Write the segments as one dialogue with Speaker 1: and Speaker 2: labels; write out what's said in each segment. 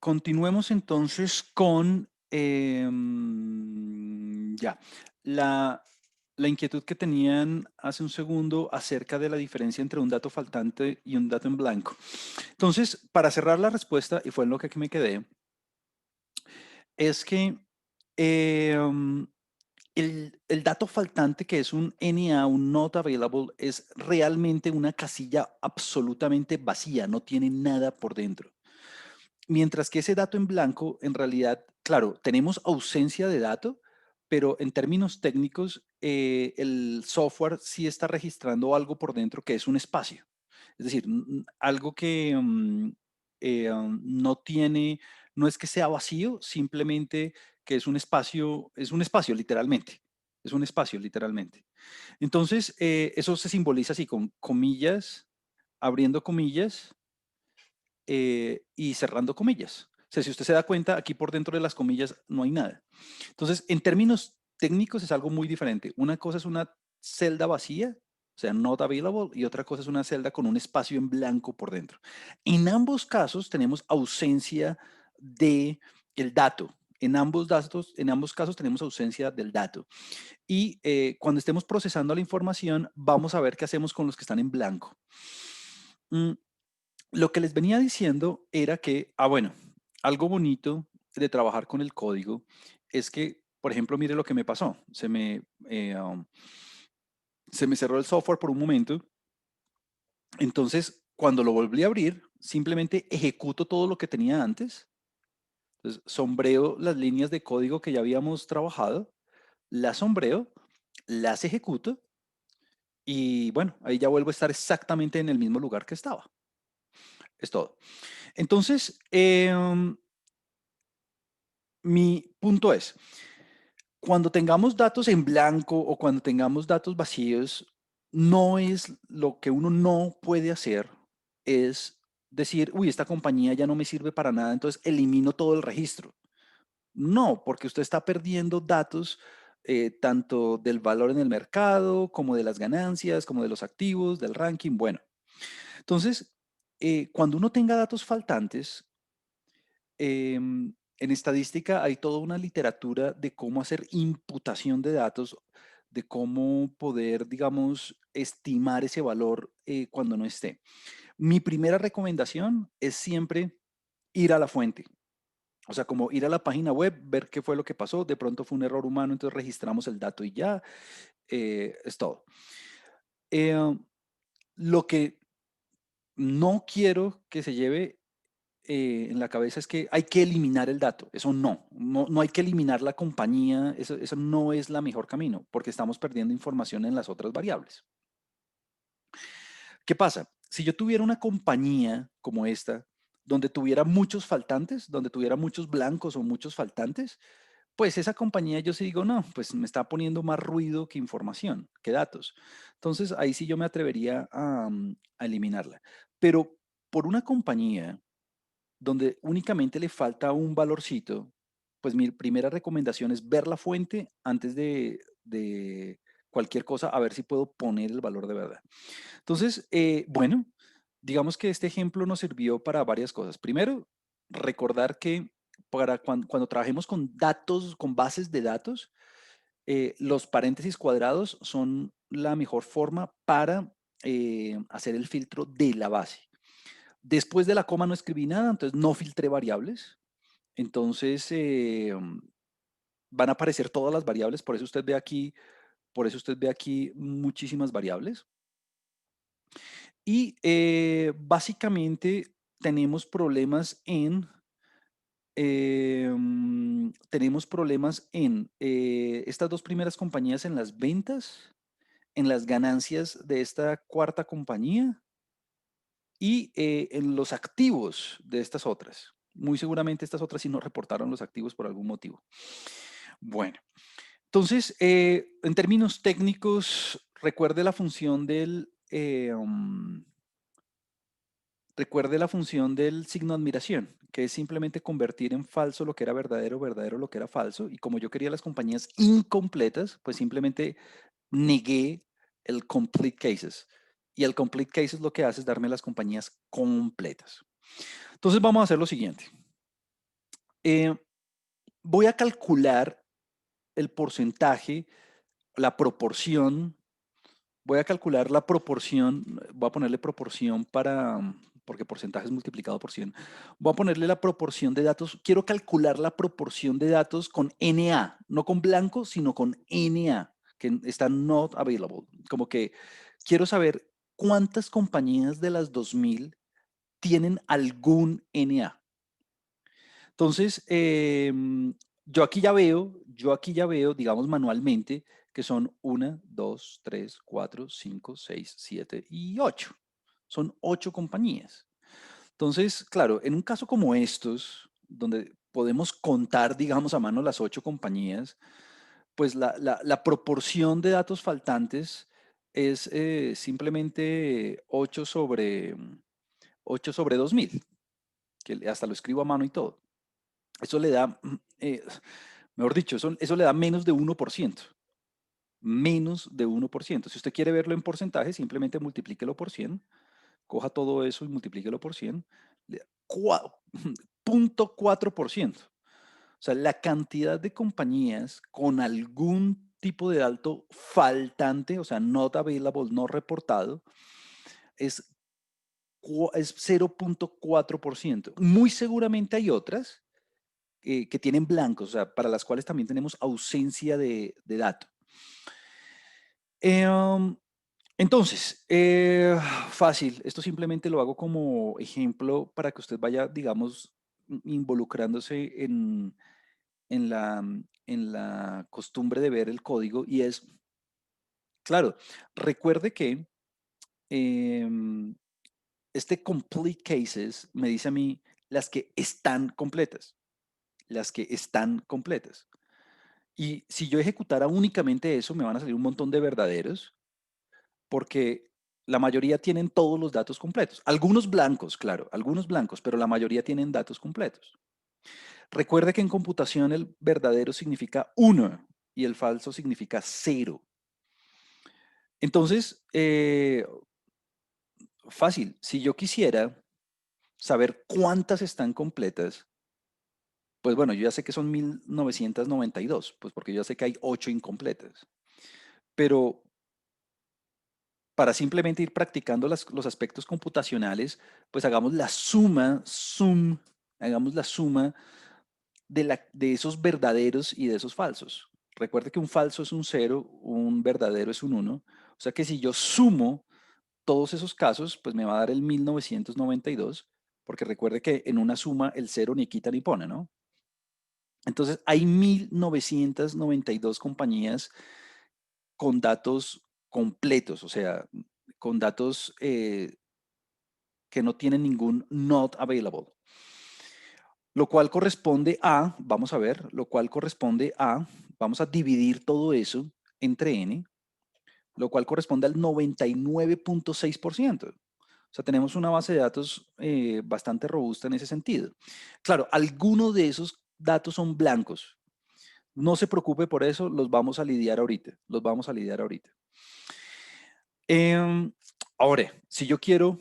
Speaker 1: continuemos entonces con la, la inquietud que tenían hace un segundo acerca de la diferencia entre un dato faltante y un dato en blanco. Entonces, para cerrar la respuesta, y fue en lo que me quedé, es que em, el dato faltante, que es un NA, un Not Available, es realmente una casilla absolutamente vacía, no tiene nada por dentro. Mientras que ese dato en blanco, en realidad, claro, tenemos ausencia de dato, pero en términos técnicos, el software sí está registrando algo por dentro que es un espacio. Es decir, algo que no tiene, no es que sea vacío, simplemente que es un espacio literalmente. Es un espacio literalmente. Entonces, eso se simboliza así con comillas, abriendo comillas y cerrando comillas. O sea, si usted se da cuenta, aquí por dentro de las comillas no hay nada. Entonces, en términos técnicos es algo muy diferente. Una cosa es una celda vacía, o sea, not available, y otra cosa es una celda con un espacio en blanco por dentro. En ambos casos tenemos ausencia de el dato. En ambos casos tenemos ausencia del dato. Y cuando estemos procesando la información, vamos a ver qué hacemos con los que están en blanco. Mm, lo que les venía diciendo era que, bueno, algo bonito de trabajar con el código es que, por ejemplo, mire lo que me pasó. Se me cerró el software por un momento. Entonces, cuando lo volví a abrir, simplemente ejecuto todo lo que tenía antes. Entonces, sombreo las líneas de código que ya habíamos trabajado, las sombreo, las ejecuto y bueno, ahí ya vuelvo a estar exactamente en el mismo lugar que estaba. Es todo. Entonces, mi punto es, cuando tengamos datos en blanco o cuando tengamos datos vacíos, no es lo que uno no puede hacer, es decir, uy, esta compañía ya no me sirve para nada, entonces elimino todo el registro. No, porque usted está perdiendo datos tanto del valor en el mercado, como de las ganancias, como de los activos, del ranking. Bueno, entonces, cuando uno tenga datos faltantes, en estadística hay toda una literatura de cómo hacer imputación de datos, de cómo poder, digamos, estimar ese valor cuando no esté. Mi primera recomendación es siempre ir a la fuente. O sea, como ir a la página web, ver qué fue lo que pasó, de pronto fue un error humano, entonces registramos el dato y ya, es todo. Eh, lo que no quiero que se lleve en la cabeza es que hay que eliminar el dato. Eso no hay que eliminar la compañía, eso no es la mejor camino, porque estamos perdiendo información en las otras variables. ¿Qué pasa? Si yo tuviera una compañía como esta, donde tuviera muchos faltantes, donde tuviera muchos blancos o muchos faltantes, pues esa compañía yo sí digo, no, pues me está poniendo más ruido que información, que datos. Entonces ahí sí yo me atrevería a eliminarla. Pero por una compañía donde únicamente le falta un valorcito, pues mi primera recomendación es ver la fuente antes de cualquier cosa, a ver si puedo poner el valor de verdad. Entonces, bueno, digamos que este ejemplo nos sirvió para varias cosas. Primero, recordar que cuando trabajemos con datos, con bases de datos, los paréntesis cuadrados son la mejor forma para hacer el filtro de la base. Después de la coma no escribí nada, entonces no filtré variables. Entonces van a aparecer todas las variables, por eso usted ve aquí muchísimas variables. Y básicamente tenemos problemas en estas dos primeras compañías en las ventas, en las ganancias de esta cuarta compañía y en los activos de estas otras. Muy seguramente estas otras sí no reportaron los activos por algún motivo. Bueno, entonces, en términos técnicos, recuerde la función del signo de admiración, que es simplemente convertir en falso lo que era verdadero, verdadero lo que era falso. Y como yo quería las compañías incompletas, pues simplemente negué el complete cases. Y el complete cases lo que hace es darme las compañías completas. Entonces vamos a hacer lo siguiente. Eh, Voy a calcular el porcentaje, la proporción. Voy a calcular la proporción, voy a ponerle proporción para, porque porcentaje es multiplicado por 100. Voy a ponerle la proporción de datos. Quiero calcular la proporción de datos con NA, no con blanco, sino con NA, que está not available. Como que quiero saber cuántas compañías de las 2000 tienen algún NA. Entonces, yo aquí ya veo, digamos manualmente, que son una, 2, 3, 4, 5, 6, 7 y 8. Son 8 compañías. Entonces, claro, en un caso como estos, donde podemos contar, digamos, a mano las 8 compañías, pues la proporción de datos faltantes es simplemente 8 sobre 2000, que hasta lo escribo a mano y todo. Eso le da, mejor dicho, eso le da menos de 1%. Menos de 1%. Si usted quiere verlo en porcentaje, simplemente multiplíquelo por 100. Coja todo eso y multiplíquelo por 100. Le da 0.4%. O sea, la cantidad de compañías con algún tipo de dato faltante, o sea, not available, no reportado, es, es 0.4%. Muy seguramente hay otras que tienen blancos, o sea, para las cuales también tenemos ausencia de dato. Em, entonces, fácil, esto simplemente lo hago como ejemplo para que usted vaya, digamos, involucrándose en la costumbre de ver el código y es, claro, recuerde que em, este complete cases me dice a mí las que están completas, las que están completas. Y si yo ejecutara únicamente eso, me van a salir un montón de verdaderos, porque la mayoría tienen todos los datos completos. Algunos blancos, claro, algunos blancos, pero la mayoría tienen datos completos. Recuerde que en computación el verdadero significa 1 y el falso significa 0. Entonces, fácil, si yo quisiera saber cuántas están completas, pues bueno, yo ya sé que son 1992, pues porque yo ya sé que hay 8 incompletas. Pero para simplemente ir practicando los aspectos computacionales, pues hagamos la hagamos la suma de esos verdaderos y de esos falsos. Recuerde que un falso es un cero, un verdadero es un uno. O sea que si yo sumo todos esos casos, pues me va a dar el 1992, porque recuerde que en una suma el cero ni quita ni pone, ¿no? Entonces hay 1992 compañías con datos completos, o sea, con datos que no tienen ningún not available. Lo cual corresponde a, vamos a ver, lo cual corresponde a, vamos a dividir todo eso entre n, lo cual corresponde al 99.6%. O sea, tenemos una base de datos bastante robusta en ese sentido. Claro, algunos de esos datos son blancos. No se preocupe por eso, los vamos a lidiar ahorita. Los vamos a lidiar ahorita. Em, Ahora, si yo quiero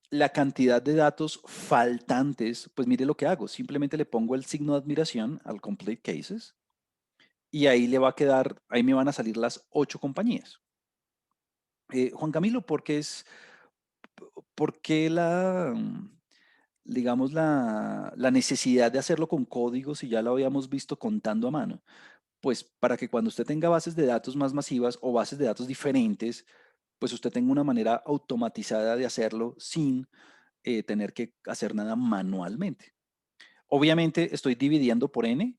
Speaker 1: la cantidad de datos faltantes, pues mire lo que hago. Simplemente le pongo el signo de admiración al complete cases y ahí le va a quedar, ahí me van a salir las 8 compañías. Juan Camilo, por qué digamos, la necesidad de hacerlo con código si ya lo habíamos visto contando a mano? Pues para que cuando usted tenga bases de datos más masivas o bases de datos diferentes, pues usted tenga una manera automatizada de hacerlo sin tener que hacer nada manualmente. Obviamente estoy dividiendo por n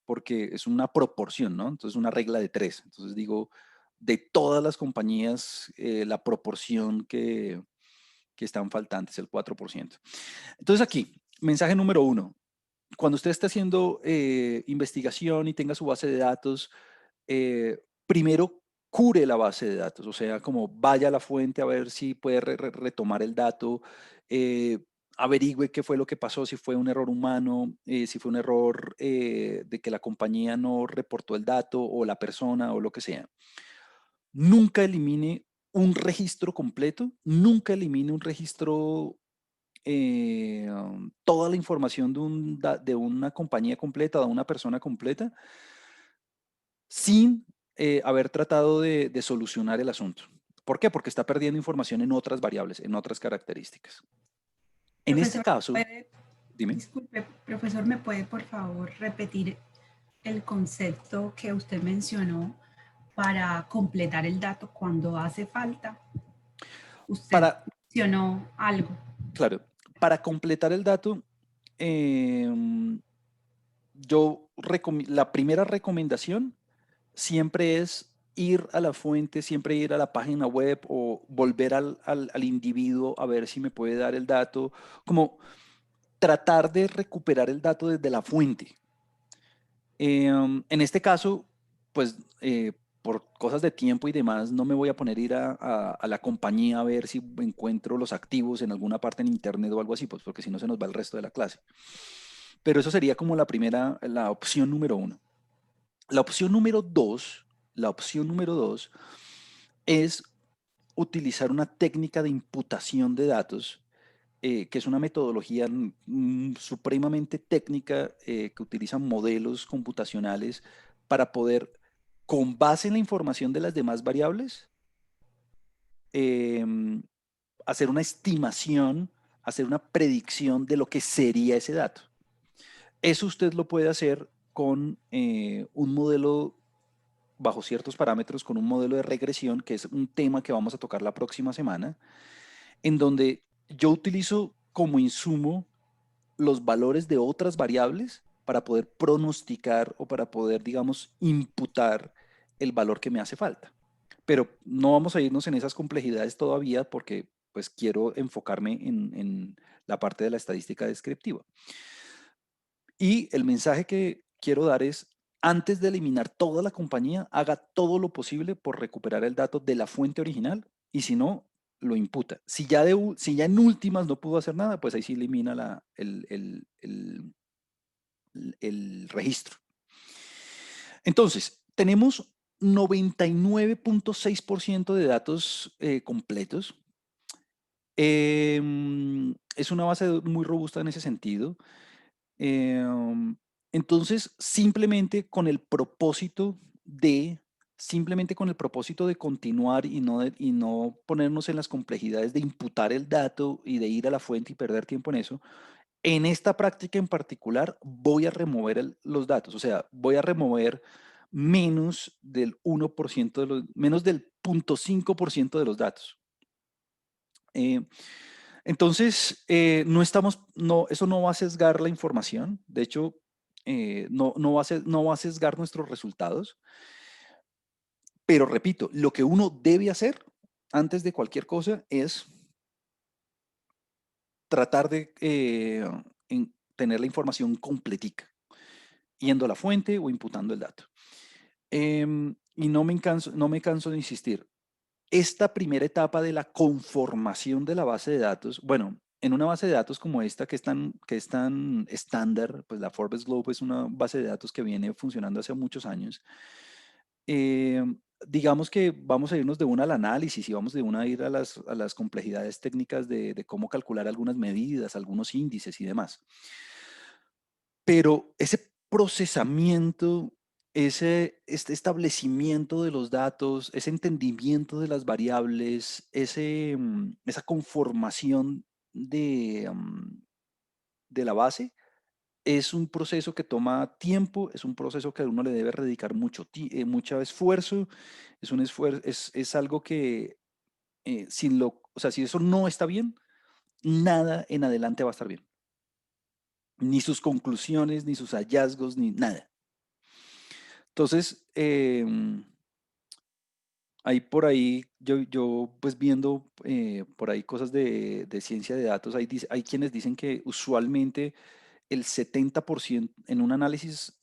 Speaker 1: porque es una proporción, ¿no? Entonces una regla de 3. Entonces digo, de todas las compañías, la proporción que están faltantes, el 4%. Entonces aquí, mensaje número 1. Cuando usted esté haciendo investigación y tenga su base de datos, primero cure la base de datos, o sea, como vaya a la fuente a ver si puede retomar el dato, eh, averigüe qué fue lo que pasó, si fue un error humano, si fue un error de que la compañía no reportó el dato o la persona o lo que sea. Nunca elimine un registro completo, nunca elimine un registro toda la información de una compañía completa, de una persona completa, sin haber tratado de solucionar el asunto. ¿Por qué? Porque está perdiendo información en otras variables, en otras características. En este
Speaker 2: Profesor,
Speaker 1: caso,
Speaker 2: ¿puede,
Speaker 1: dime.
Speaker 2: disculpe, profesor, ¿me puede por favor repetir el concepto que usted mencionó para completar el dato cuando hace falta? Usted
Speaker 1: Para,
Speaker 2: mencionó algo.
Speaker 1: claro, para completar el dato, em, la primera recomendación siempre es ir a la fuente, siempre ir a la página web o volver al individuo a ver si me puede dar el dato, como tratar de recuperar el dato desde la fuente. En este caso, pues por cosas de tiempo y demás, no me voy a poner a ir a la compañía a ver si encuentro los activos en alguna parte en internet o algo así, pues porque si no se nos va el resto de la clase. Pero eso sería como la opción número uno. La opción número dos, la opción número dos es utilizar una técnica de imputación de datos, que es una metodología supremamente técnica, que utiliza modelos computacionales para poder, con base en la información de las demás variables, em, hacer una estimación, hacer una predicción de lo que sería ese dato. Eso usted lo puede hacer con un modelo bajo ciertos parámetros, con un modelo de regresión, que es un tema que vamos a tocar la próxima semana, en donde yo utilizo como insumo los valores de otras variables para poder pronosticar o para poder, digamos, imputar el valor que me hace falta. Pero no vamos a irnos en esas complejidades todavía porque pues quiero enfocarme en la parte de la estadística descriptiva. Y el mensaje que quiero dar es, antes de eliminar toda la compañía, haga todo lo posible por recuperar el dato de la fuente original y si no, lo imputa. Si ya en últimas no pudo hacer nada, pues ahí sí elimina el registro. Entonces, tenemos 99.6% de datos completos. Es una base muy robusta en ese sentido. Em, entonces, simplemente con el propósito de continuar y no ponernos en las complejidades de imputar el dato y de ir a la fuente y perder tiempo en eso, en esta práctica en particular voy a remover los datos, o sea, voy a remover menos del 1% menos del 0.5% de los datos. Eh, entonces, eso no va a sesgar la información. De hecho, no va a sesgar nuestros resultados. Pero repito, lo que uno debe hacer antes de cualquier cosa es tratar de tener la información completica, yendo a la fuente o imputando el dato. Y no me canso de insistir. Esta primera etapa de la conformación de la base de datos, bueno, en una base de datos como esta que es tan estándar, pues la Forbes Globe es una base de datos que viene funcionando hace muchos años. eh, digamos que vamos a irnos de una al análisis y vamos de una a ir a a las complejidades técnicas de cómo calcular algunas medidas, algunos índices y demás. Pero ese procesamiento, este establecimiento de los datos, ese entendimiento de las variables, esa conformación de la base, es un proceso que toma tiempo, es un proceso que a uno le debe dedicar mucho esfuerzo, es algo que o sea, si eso no está bien, nada en adelante va a estar bien. Ni sus conclusiones, ni sus hallazgos, ni nada. Entonces, hay por ahí, yo pues viendo por ahí cosas de ciencia de datos, hay quienes dicen que usualmente el 70% en un análisis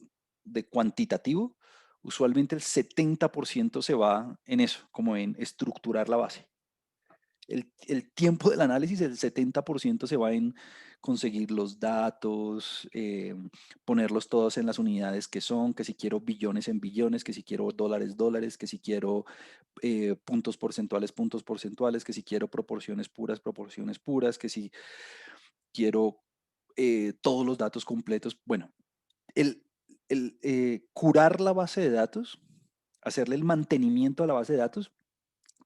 Speaker 1: de cuantitativo, usualmente el 70% se va en eso, como en estructurar la base. El tiempo del análisis, el 70% se va en conseguir los datos, ponerlos todos en las unidades que son, que si quiero billones en billones, que si quiero dólares, dólares, que si quiero puntos porcentuales, que si quiero proporciones puras, que si quiero todos los datos completos. Bueno, el, curar la base de datos, hacerle el mantenimiento a la base de datos,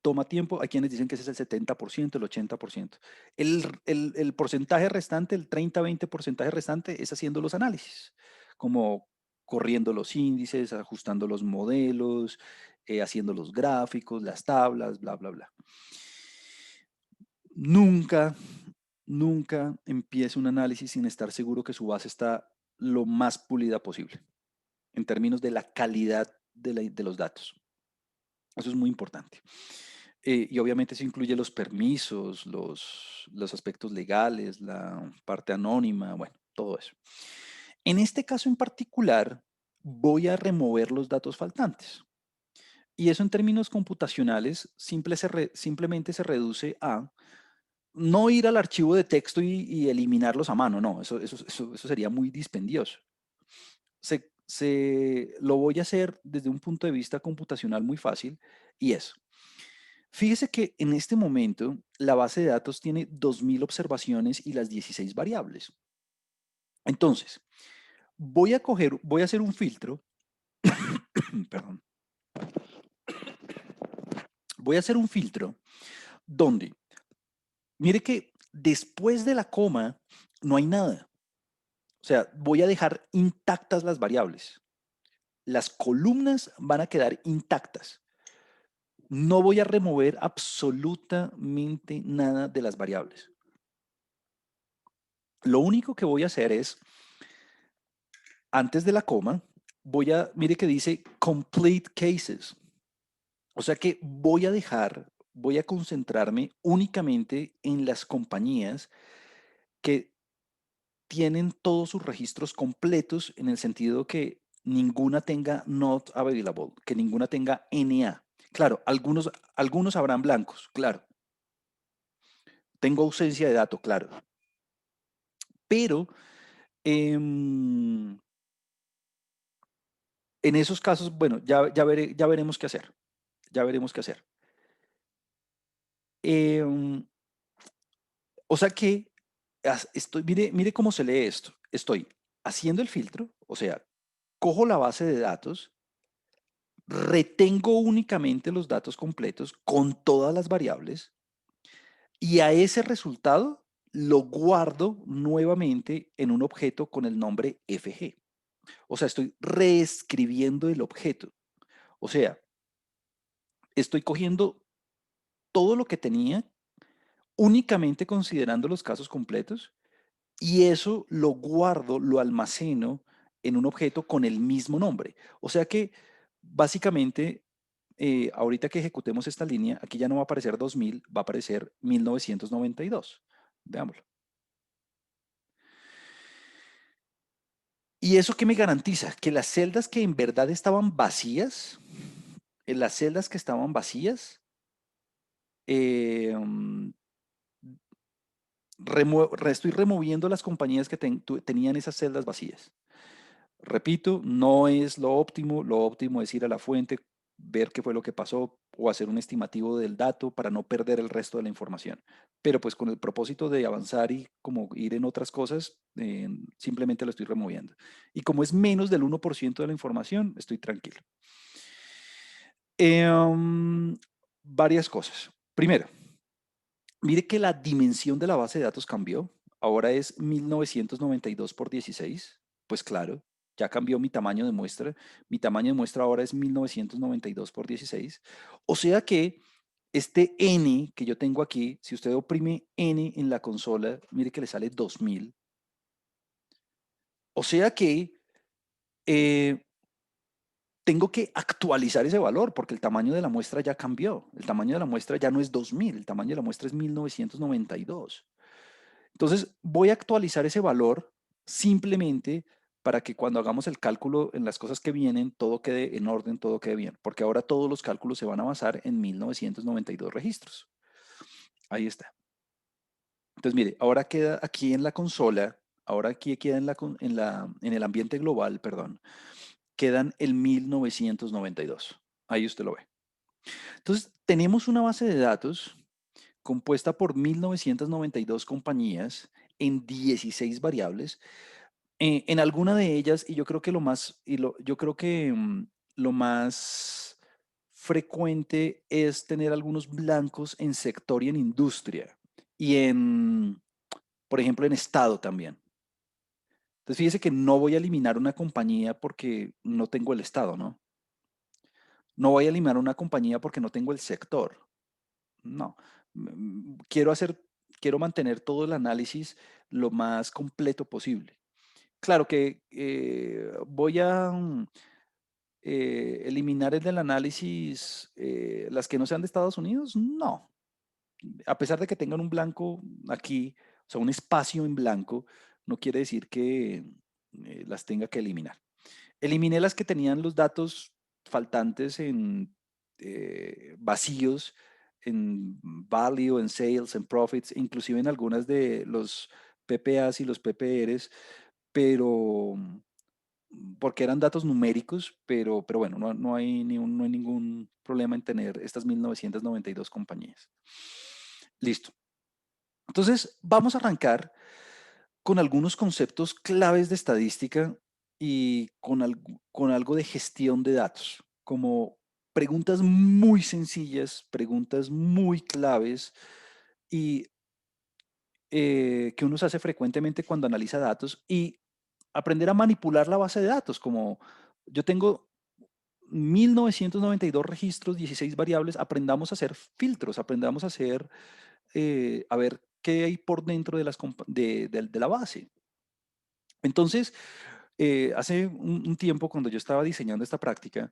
Speaker 1: toma tiempo. Hay quienes dicen que ese es el 70%, el 80%. El porcentaje restante, el 30-20 porcentaje restante, es haciendo los análisis, como corriendo los índices, ajustando los modelos, haciendo los gráficos, las tablas, bla, bla, bla. Nunca, nunca empiece un análisis sin estar seguro que su base está lo más pulida posible en términos de la calidad de los datos. Eso es muy importante. Y obviamente eso incluye los permisos, los aspectos legales, la parte anónima, bueno, todo eso. En este caso en particular, voy a remover los datos faltantes. Y eso en términos computacionales simplemente se reduce a no ir al archivo de texto y eliminarlos a mano, no, eso sería muy dispendioso. Lo voy a hacer desde un punto de vista computacional muy fácil y es, fíjese que en este momento la base de datos tiene 2000 observaciones y las 16 variables. Entonces, voy a hacer un filtro, perdón, voy a hacer un filtro donde, mire que después de la coma no hay nada. O sea, voy a dejar intactas las variables. Las columnas van a quedar intactas. No voy a remover absolutamente nada de las variables. Lo único que voy a hacer es, antes de la coma, mire que dice complete cases. O sea que voy a concentrarme únicamente en las compañías que tienen todos sus registros completos en el sentido que ninguna tenga not available, que ninguna tenga NA. Claro, algunos habrán blancos, claro. Tengo ausencia de dato, claro. Pero em, en esos casos, bueno, ya veremos qué hacer. Ya veremos qué hacer. Em, o sea que mire cómo se lee esto. Estoy haciendo el filtro, o sea, cojo la base de datos, retengo únicamente los datos completos con todas las variables y a ese resultado lo guardo nuevamente en un objeto con el nombre FG. O sea, estoy reescribiendo el objeto. O sea, estoy cogiendo todo lo que tenía únicamente considerando los casos completos y eso lo guardo, lo almaceno en un objeto con el mismo nombre. O sea que básicamente, ahorita que ejecutemos esta línea, aquí ya no va a aparecer 2000, va a aparecer 1992. Veámoslo. ¿Y eso qué me garantiza? Que las celdas que en verdad estaban vacías, en las celdas que estaban vacías, eh, mm, estoy removiendo las compañías que tenían esas celdas vacías. Repito, no es lo óptimo es ir a la fuente, ver qué fue lo que pasó o hacer un estimativo del dato para no perder el resto de la información. Pero pues con el propósito de avanzar y como ir en otras cosas, simplemente lo estoy removiendo. Y como es menos del 1% de la información, estoy tranquilo. Em, Varias cosas. Primero, mire que la dimensión de la base de datos cambió. Ahora es 1992 por 16. Pues claro, ya cambió mi tamaño de muestra. Mi tamaño de muestra ahora es 1992 por 16. O sea que este n que yo tengo aquí, si usted oprime n en la consola, mire que le sale 2000. O sea que eh, tengo que actualizar ese valor porque el tamaño de la muestra ya cambió. El tamaño de la muestra ya no es 2000, el tamaño de la muestra es 1992. Entonces, voy a actualizar ese valor simplemente para que cuando hagamos el cálculo en las cosas que vienen, todo quede en orden, todo quede bien, porque ahora todos los cálculos se van a basar en 1992 registros. Ahí está. Entonces, mire, ahora queda aquí en la consola, ahora aquí queda en el ambiente global, perdón, quedan el 1992. Ahí usted lo ve. Entonces, tenemos una base de datos compuesta por 1992 compañías en 16 variables. En alguna de ellas, y yo creo que yo creo que lo más frecuente es tener algunos blancos en sector y en industria y por ejemplo, en estado también. Entonces, fíjese que no voy a eliminar una compañía porque no tengo el estado, ¿no? No voy a eliminar una compañía porque no tengo el sector. No. Quiero quiero mantener todo el análisis lo más completo posible. Claro que voy a eliminar el del análisis las que no sean de Estados Unidos. No. A pesar de que tengan un blanco aquí, o sea, un espacio en blanco, no quiere decir que las tenga que eliminar. Eliminé las que tenían los datos faltantes en vacíos, en value, en sales, en profits, inclusive en algunas de los PPAs y los PPRs, pero porque eran datos numéricos, pero bueno, no hay no hay ningún problema en tener estas 1992 compañías. Listo. Entonces, vamos a arrancar con algunos conceptos claves de estadística y con algo de gestión de datos, como preguntas muy sencillas, preguntas muy claves y que uno se hace frecuentemente cuando analiza datos y aprender a manipular la base de datos, como yo tengo 1992 registros, 16 variables, aprendamos a hacer filtros, aprendamos a hacer, a ver qué hay por dentro de, de la base. Entonces, hace un tiempo, cuando yo estaba diseñando esta práctica,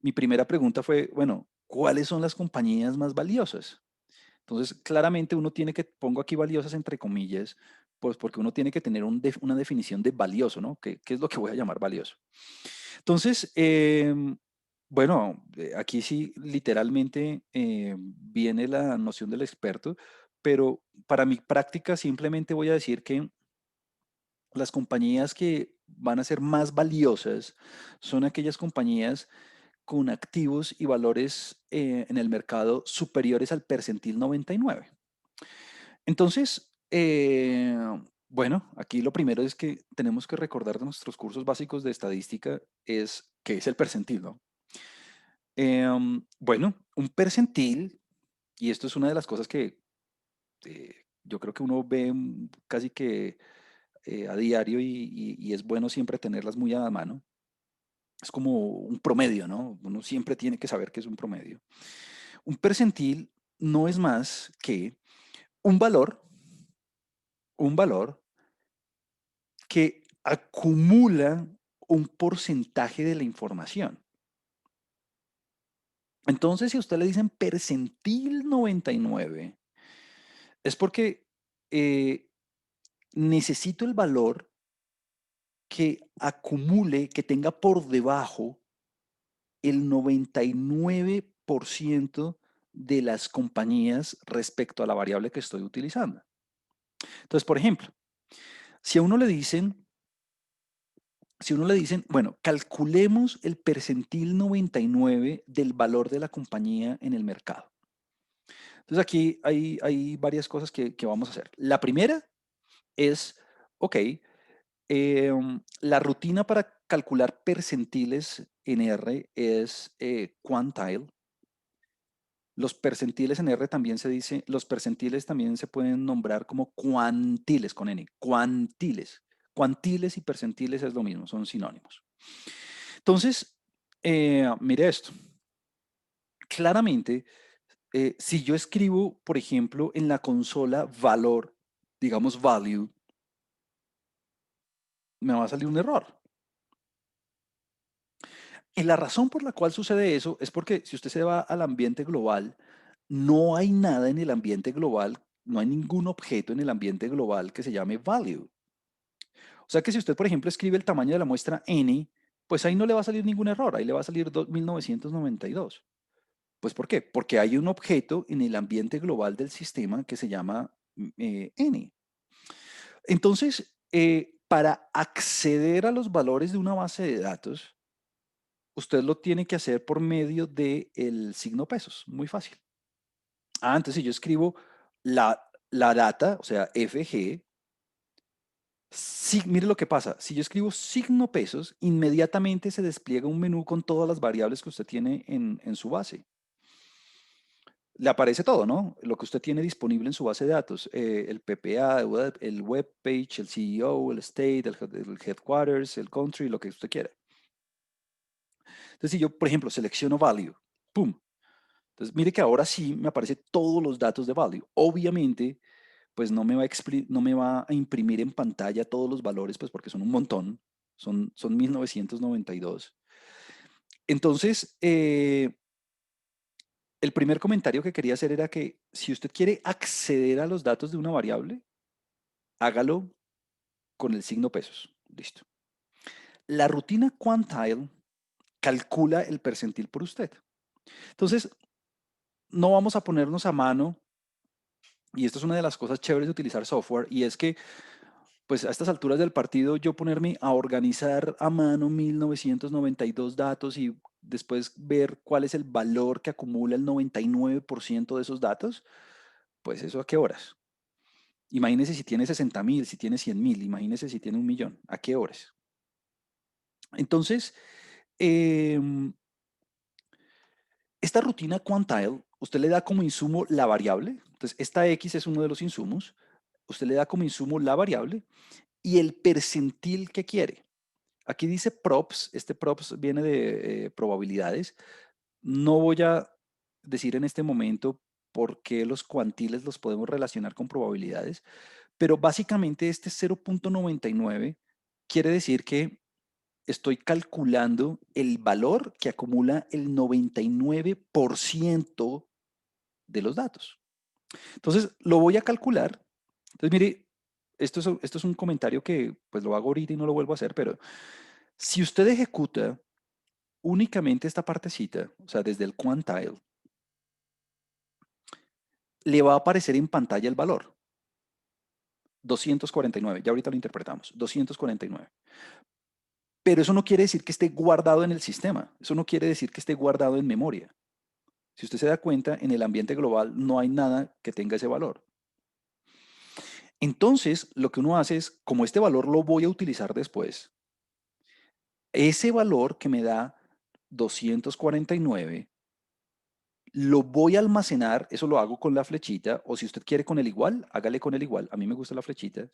Speaker 1: mi primera pregunta fue, bueno, ¿cuáles son las compañías más valiosas? Entonces, claramente uno tiene que, pongo aquí valiosas entre comillas, pues porque uno tiene que tener una definición de valioso, ¿no? ¿Qué es lo que voy a llamar valioso? Entonces, bueno, aquí sí literalmente viene la noción del experto, pero para mi práctica simplemente voy a decir que las compañías que van a ser más valiosas son aquellas compañías con activos y valores en el mercado superiores al percentil 99. Entonces, bueno, aquí lo primero es que tenemos que recordar de nuestros cursos básicos de estadística es qué es el percentil, ¿no? Bueno, un percentil, y esto es una de las cosas que yo creo que uno ve casi que a diario y es bueno siempre tenerlas muy a la mano. Es como un promedio, ¿no? Uno siempre tiene que saber que es un promedio. Un percentil no es más que un valor, un valor que acumula un porcentaje de la información. Entonces, si a usted le dicen percentil 99, es porque eh, necesito el valor que acumule, que tenga por debajo el 99% de las compañías respecto a la variable que estoy utilizando. Entonces, por ejemplo, si a uno le dicen, si a uno le dicen, bueno, calculemos el percentil 99 del valor de la compañía en el mercado. Entonces, aquí hay varias cosas que vamos a hacer. La primera es, ok, la rutina para calcular percentiles en R es quantile. Los percentiles en R también se dice, los percentiles también se pueden nombrar como cuantiles con N, cuantiles. Cuantiles y percentiles es lo mismo, son sinónimos. Entonces, mire esto. Claramente, si yo escribo, por ejemplo, en la consola valor, digamos value, me va a salir un error. Y la razón por la cual sucede eso es porque si usted se va al ambiente global, no hay nada en el ambiente global, no hay ningún objeto en el ambiente global que se llame value. O sea que si usted, por ejemplo, escribe el tamaño de la muestra n, pues ahí no le va a salir ningún error, ahí le va a salir 1992. Pues ¿por qué? Porque hay un objeto en el ambiente global del sistema que se llama n. Entonces, para acceder a los valores de una base de datos, usted lo tiene que hacer por medio del signo pesos, muy fácil. Entonces si yo escribo la data, o sea, FG, Sí, mire lo que pasa. Si yo escribo signo pesos, inmediatamente se despliega un menú con todas las variables que usted tiene en su base. Le aparece todo, ¿no? Lo que usted tiene disponible en su base de datos, el PPA, el web page, el CEO, el state, el headquarters, el country, lo que usted quiera. Entonces, si yo, por ejemplo, selecciono value, ¡pum! Entonces, mire que ahora sí me aparece todos los datos de value. Obviamente, pues no me va a imprimir en pantalla todos los valores, pues porque son un montón, son 1992. Entonces, el primer comentario que quería hacer era que si usted quiere acceder a los datos de una variable, hágalo con el signo pesos. Listo. La rutina quantile calcula el percentil por usted. Entonces, no vamos a ponernos a mano, y esto es una de las cosas chéveres de utilizar software, y es que, pues a estas alturas del partido, yo ponerme a organizar a mano 1992 datos y después ver cuál es el valor que acumula el 99% de esos datos, pues eso a qué horas. Imagínese si tiene 60.000, si tiene 100.000, imagínese si tiene 1.000.000, ¿a qué horas? Entonces, em, esta rutina quantile, usted le da como insumo la variable. Entonces, esta X es uno de los insumos. Usted le da como insumo la variable y el percentil que quiere. Aquí dice props. Este props viene de probabilidades. No voy a decir en este momento por qué los cuantiles los podemos relacionar con probabilidades, pero básicamente este 0.99 quiere decir que estoy calculando el valor que acumula el 99% de los datos. Entonces, lo voy a calcular. Entonces, mire, esto es un comentario que pues lo hago ahorita y no lo vuelvo a hacer, pero si usted ejecuta únicamente esta partecita, o sea, desde el quantile, le va a aparecer en pantalla el valor, 249. Ya ahorita lo interpretamos, 249. Pero eso no quiere decir que esté guardado en el sistema, eso no quiere decir que esté guardado en memoria. Si usted se da cuenta, en el ambiente global no hay nada que tenga ese valor. Entonces, lo que uno hace es, como este valor lo voy a utilizar después, ese valor que me da 249, lo voy a almacenar, eso lo hago con la flechita, o si usted quiere con el igual, hágale con el igual. A mí me gusta la flechita.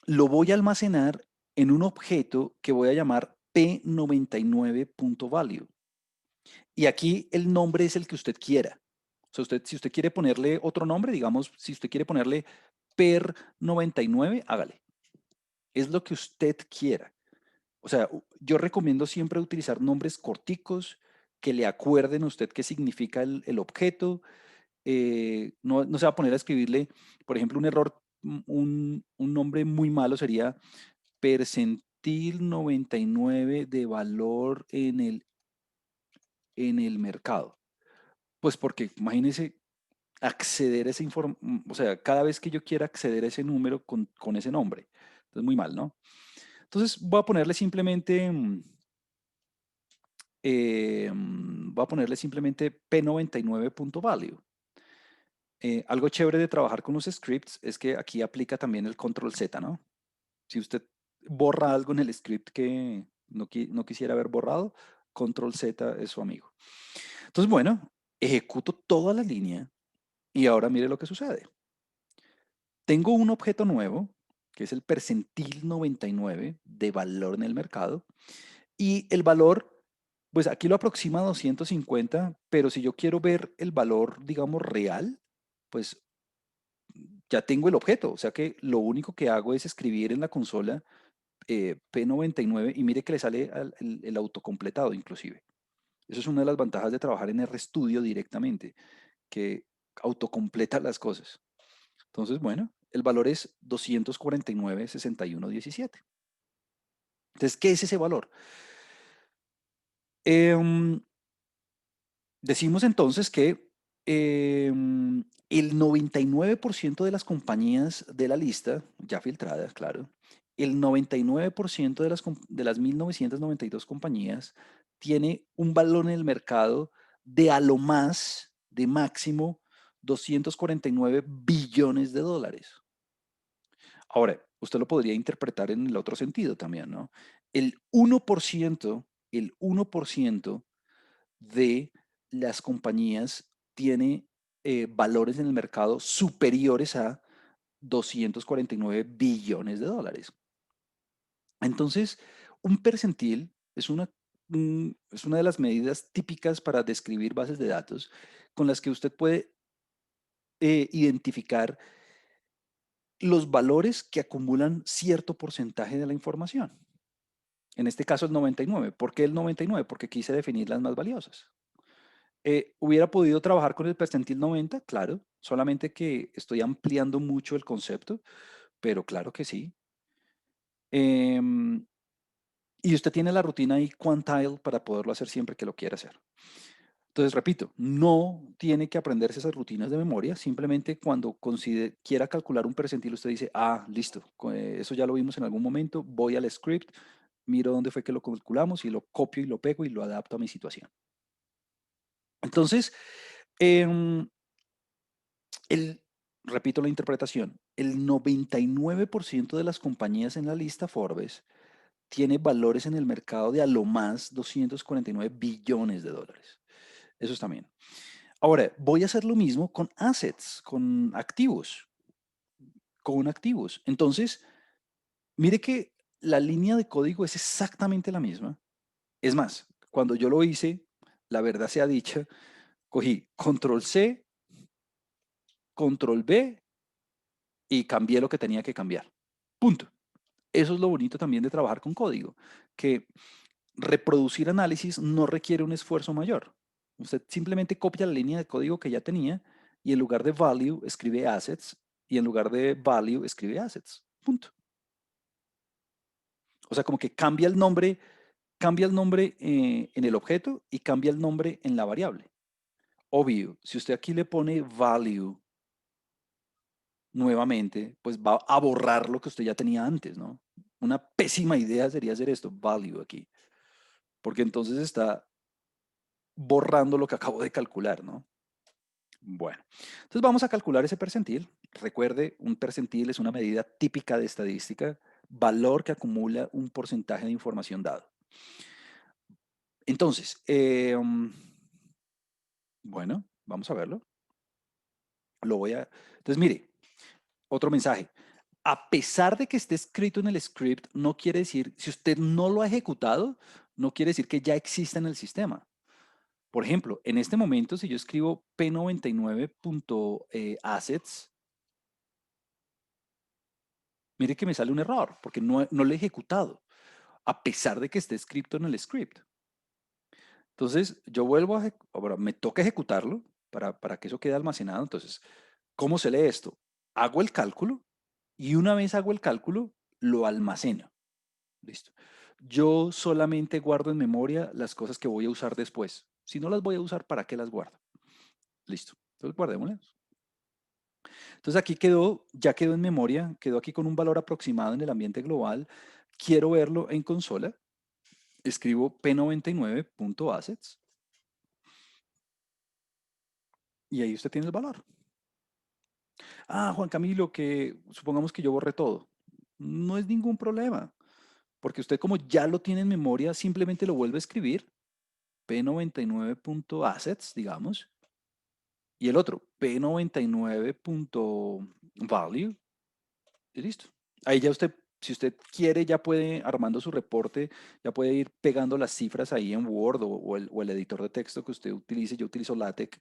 Speaker 1: Lo voy a almacenar en un objeto que voy a llamar p99.value. Y aquí el nombre es el que usted quiera. O sea, si usted quiere ponerle otro nombre, digamos, si usted quiere ponerle per99, hágale. Es lo que usted quiera. O sea, yo recomiendo siempre utilizar nombres corticos que le acuerden a usted qué significa el objeto. No se va a poner a escribirle, por ejemplo, un error, un nombre muy malo sería percentil 99 de valor en el mercado. Pues porque imagínese acceder a esa información, o sea, cada vez que yo quiera acceder a ese número con ese nombre. Entonces, muy mal, ¿no? Entonces, voy a ponerle simplemente, voy a ponerle simplemente p99.value. Algo chévere de trabajar con los scripts es que aquí aplica también el control Z, ¿no? Si usted borra algo en el script que no quisiera haber borrado, control Z es su amigo. Entonces, bueno, ejecuto toda la línea y ahora mire lo que sucede. Tengo un objeto nuevo, que es el percentil 99 de valor en el mercado, y el valor, pues aquí lo aproxima a 250, pero si yo quiero ver el valor, digamos, real, pues ya tengo el objeto, o sea que lo único que hago es escribir en la consola P99 y mire que le sale el autocompletado inclusive. Eso es una de las ventajas de trabajar en RStudio directamente, que autocompleta las cosas. Entonces, bueno, el valor es 249,61,17. Entonces, ¿qué es ese valor? Em, Decimos entonces que el 99% de las compañías de la lista, ya filtradas, claro, el 99% de las 1992 compañías tiene un valor en el mercado de a lo más, de máximo, 249 billones de dólares. Ahora, usted lo podría interpretar en el otro sentido también, ¿no? El 1%, el 1% de las compañías tiene valores en el mercado superiores a 249 billones de dólares. Entonces, un percentil es una de las medidas típicas para describir bases de datos con las que usted puede identificar los valores que acumulan cierto porcentaje de la información. En este caso el 99. ¿Por qué el 99? Porque quise definir las más valiosas. ¿Hubiera podido trabajar con el percentil 90? Claro, solamente que estoy ampliando mucho el concepto, pero claro que sí. Em, y usted tiene la rutina ahí quantile para poderlo hacer siempre que lo quiera hacer. Entonces, repito, no tiene que aprenderse esas rutinas de memoria, simplemente cuando quiera calcular un percentil, usted dice, ah, listo, eso ya lo vimos en algún momento, voy al script, miro dónde fue que lo calculamos y lo copio y lo pego y lo adapto a mi situación. Entonces, em, el, repito la interpretación, el 99% de las compañías en la lista Forbes tiene valores en el mercado de a lo más 249 billones de dólares. Eso está bien. Ahora, voy a hacer lo mismo con assets, con activos, con activos. Entonces, mire que la línea de código es exactamente la misma. Es más, cuando yo lo hice, la verdad sea dicha, cogí control C, control V y cambié lo que tenía que cambiar. Punto. Eso es lo bonito también de trabajar con código, que reproducir análisis no requiere un esfuerzo mayor. Usted simplemente copia la línea de código que ya tenía y en lugar de value escribe assets y en lugar de value escribe assets. Punto. O sea, como que cambia el nombre en el objeto y cambia el nombre en la variable. Obvio, si usted aquí le pone value nuevamente, pues va a borrar lo que usted ya tenía antes, ¿no? Una pésima idea sería hacer esto, value aquí, porque entonces está borrando lo que acabo de calcular, ¿no? Bueno, entonces vamos a calcular ese percentil. Recuerde, un percentil es una medida típica de estadística, valor que acumula un porcentaje de información dado. Entonces, bueno, vamos a verlo. Entonces, mire, otro mensaje. A pesar de que esté escrito en el script, no quiere decir, si usted no lo ha ejecutado, no quiere decir que ya exista en el sistema. Por ejemplo, en este momento, si yo escribo p99.assets, mire que me sale un error, porque no lo he ejecutado, a pesar de que esté escrito en el script. Entonces, yo vuelvo ahora me toca ejecutarlo para que eso quede almacenado. Entonces, ¿cómo se lee esto? Hago el cálculo y una vez hago el cálculo, lo almaceno. Listo. Yo solamente guardo en memoria las cosas que voy a usar después. Si no las voy a usar, ¿para qué las guardo? Listo. Entonces, guardémoslas. Entonces, aquí quedó, ya quedó en memoria, quedó aquí con un valor aproximado en el ambiente global. Quiero verlo en consola. Escribo p99.assets y ahí usted tiene el valor. Ah, Juan Camilo, que supongamos que yo borré todo. No es ningún problema, porque usted como ya lo tiene en memoria, simplemente lo vuelve a escribir, p99.assets, digamos, y el otro, p99.value, y listo. Ahí ya usted, si usted quiere, ya puede, armando su reporte, ya puede ir pegando las cifras ahí en Word o el editor de texto que usted utilice. Yo utilizo LaTeX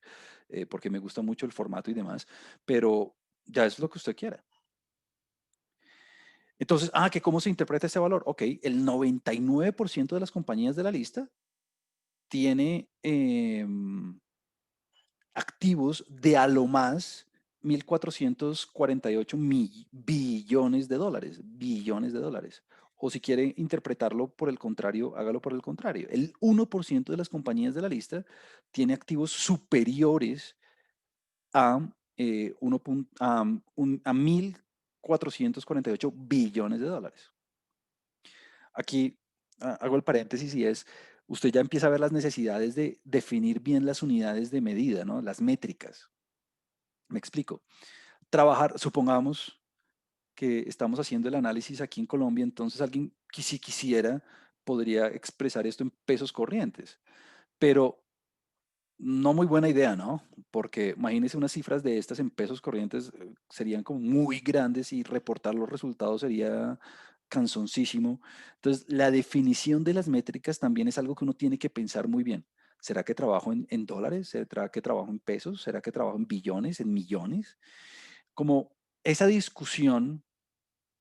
Speaker 1: porque me gusta mucho el formato y demás, pero ya es lo que usted quiera. Entonces, ¿que cómo se interpreta ese valor? Ok, el 99% de las compañías de la lista tiene activos de a lo más 1.448 billones de dólares, billones de dólares. O si quiere interpretarlo por el contrario, hágalo por el contrario. El 1% de las compañías de la lista tiene activos superiores a, 1.448 billones de dólares. Aquí hago el paréntesis y es, usted ya empieza a ver las necesidades de definir bien las unidades de medida, ¿no? Las métricas. Me explico. Trabajar, supongamos, que estamos haciendo el análisis aquí en Colombia, entonces alguien que si quisiera podría expresar esto en pesos corrientes, pero no muy buena idea, ¿no? Porque imagínense unas cifras de estas en pesos corrientes, serían como muy grandes y reportar los resultados sería cansoncísimo. Entonces, la definición de las métricas también es algo que uno tiene que pensar muy bien. ¿Será que trabajo en dólares? ¿Será que trabajo en pesos? ¿Será que trabajo en billones, en millones? Como esa discusión,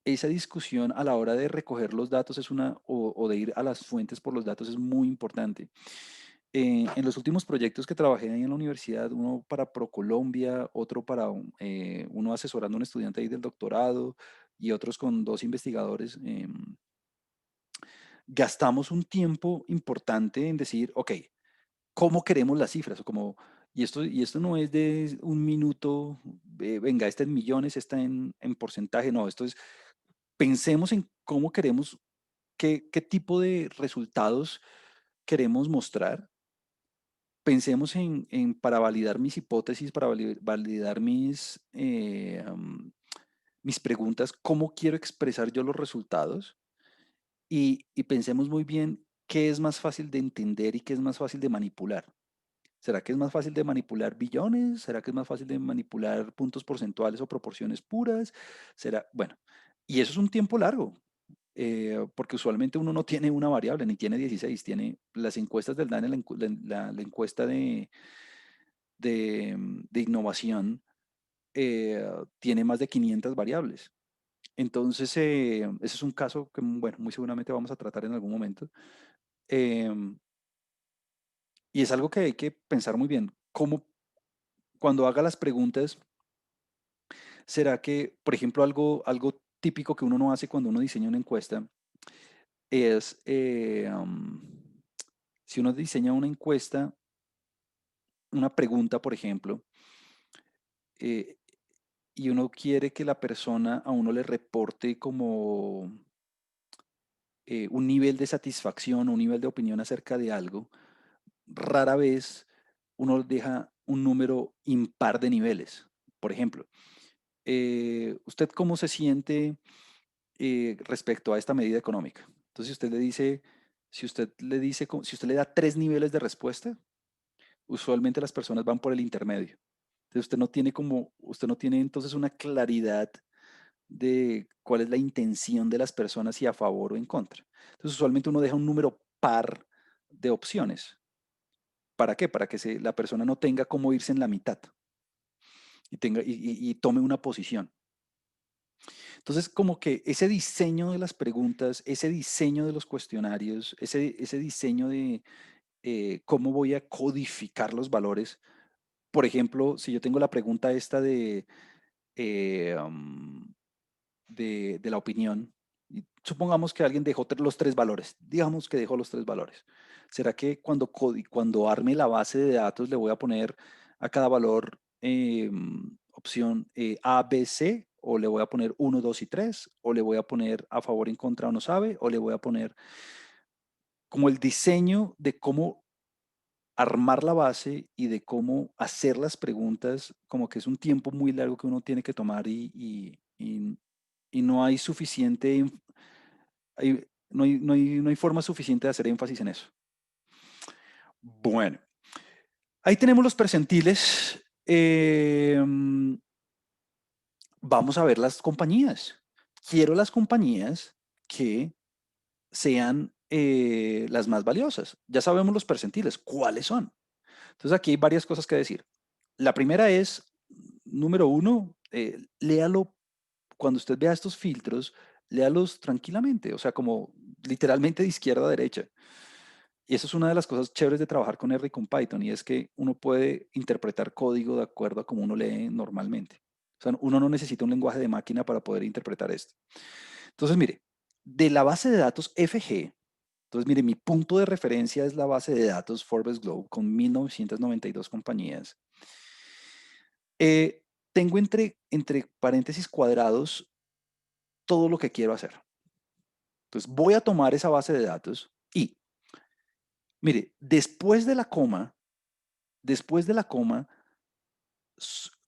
Speaker 1: esa discusión a la hora de recoger los datos es o de ir a las fuentes por los datos es muy importante. En los últimos proyectos que trabajé ahí en la universidad, uno para ProColombia, otro para uno asesorando a un estudiante ahí del doctorado y otros con dos investigadores, gastamos un tiempo importante en decir, ok, ¿cómo queremos las cifras? O como, y esto no es de un minuto, venga, está en millones, está en porcentaje, no, esto es, pensemos en cómo queremos, qué tipo de resultados queremos mostrar. Pensemos para validar mis hipótesis, para validar mis preguntas, cómo quiero expresar yo los resultados y pensemos muy bien qué es más fácil de entender y qué es más fácil de manipular. ¿Será que es más fácil de manipular billones? ¿Será que es más fácil de manipular puntos porcentuales o proporciones puras? ¿Será? Bueno, y eso es un tiempo largo, porque usualmente uno no tiene una variable, ni tiene 16, tiene las encuestas del DANE, la encuesta de innovación, tiene más de 500 variables. Entonces, ese es un caso que, bueno, muy seguramente vamos a tratar en algún momento. em, y es algo que hay que pensar muy bien. ¿Cómo, cuando haga las preguntas, será que, por ejemplo, algo típico que uno no hace cuando uno diseña una encuesta es, si uno diseña una encuesta, una pregunta, por ejemplo, eh, y uno quiere que la persona a uno le reporte como un nivel de satisfacción o un nivel de opinión acerca de algo, rara vez uno deja un número impar de niveles. Por ejemplo, ¿usted cómo se siente respecto a esta medida económica? Entonces, si usted le da 3 niveles de respuesta, usualmente las personas van por el intermedio. Entonces, usted no tiene entonces una claridad de cuál es la intención de las personas, si a favor o en contra. Entonces, usualmente uno deja un número par de opciones. ¿Para qué? Para que la persona no tenga cómo irse en la mitad y tome una posición. Entonces, como que ese diseño de las preguntas, ese diseño de los cuestionarios, ese diseño de cómo voy a codificar los valores. Por ejemplo, si yo tengo la pregunta esta eh, um, de la opinión, y supongamos que alguien dejó los 3 valores, digamos que dejó los 3 valores. ¿Será que cuando arme la base de datos le voy a poner a cada valor opción A, B, C? ¿O le voy a poner 1, 2 y 3? ¿O le voy a poner a favor, en contra o no sabe? ¿O le voy a poner como el diseño de cómo armar la base y de cómo hacer las preguntas? Como que es un tiempo muy largo que uno tiene que tomar y no hay no hay forma suficiente de hacer énfasis en eso. Bueno, ahí tenemos los percentiles. Vamos a ver las compañías. Quiero las compañías que sean las más valiosas. Ya sabemos los percentiles. ¿Cuáles son? Entonces aquí hay varias cosas que decir. La primera es, número uno, léalo. Cuando usted vea estos filtros, léalos tranquilamente, o sea, como literalmente de izquierda a derecha. Y eso es una de las cosas chéveres de trabajar con R y con Python, y es que uno puede interpretar código de acuerdo a como uno lee normalmente. O sea, uno no necesita un lenguaje de máquina para poder interpretar esto. Entonces, mire, de la base de datos FG, entonces, mire, mi punto de referencia es la base de datos Forbes Globe con 1992 compañías. Tengo entre paréntesis cuadrados todo lo que quiero hacer. Entonces, voy a tomar esa base de datos y, mire, después de la coma,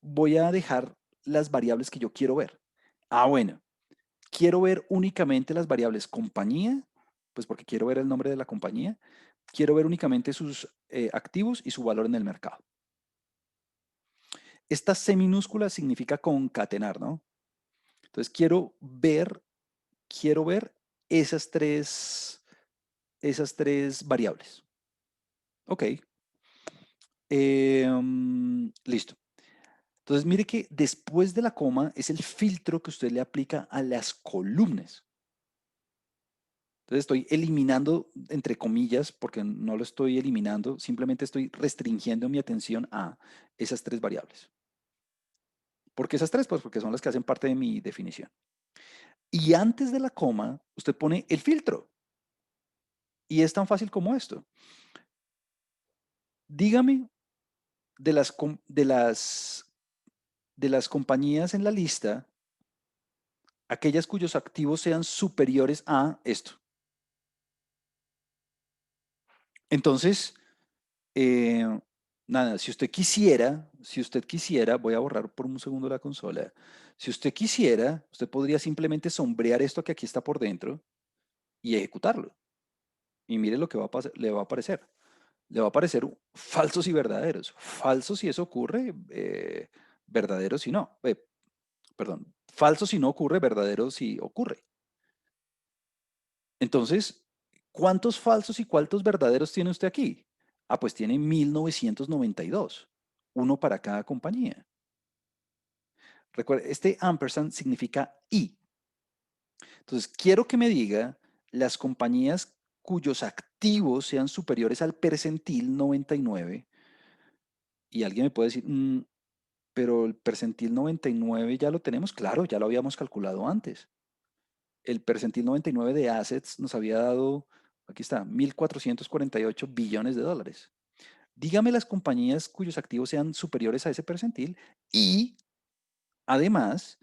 Speaker 1: voy a dejar las variables que yo quiero ver. Ah, bueno. quiero ver únicamente las variables compañía, pues porque quiero ver el nombre de la compañía, quiero ver únicamente sus activos y su valor en el mercado. Esta C minúscula significa concatenar, ¿no? Entonces quiero ver esas tres variables. Ok. Listo. Entonces mire que después de la coma es el filtro que usted le aplica a las columnas. Entonces estoy eliminando, entre comillas, porque no lo estoy eliminando, simplemente estoy restringiendo mi atención a esas tres variables. ¿Por qué esas tres? Pues porque son las que hacen parte de mi definición. Y antes de la coma, usted pone el filtro. Y es tan fácil como esto. Dígame de las compañías en la lista, aquellas cuyos activos sean superiores a esto. Entonces, eh, nada, si usted quisiera, voy a borrar por un segundo la consola. Si usted quisiera, usted podría simplemente sombrear esto que aquí está por dentro y ejecutarlo. Y mire lo que le va a aparecer. Le va a aparecer falsos y verdaderos. Falsos si eso ocurre, verdaderos si no. Perdón, falso si no ocurre, verdadero si ocurre. Entonces, ¿cuántos falsos y cuántos verdaderos tiene usted aquí? Ah, pues tiene 1992, uno para cada compañía. Recuerde, este ampersand significa y. Entonces, quiero que me diga las compañías cuyos activos sean superiores al percentil 99 y alguien me puede decir, pero el percentil 99 ya lo tenemos, claro, ya lo habíamos calculado antes. El percentil 99 de assets nos había dado, aquí está, 1.448 billones de dólares. Dígame las compañías cuyos activos sean superiores a ese percentil y además,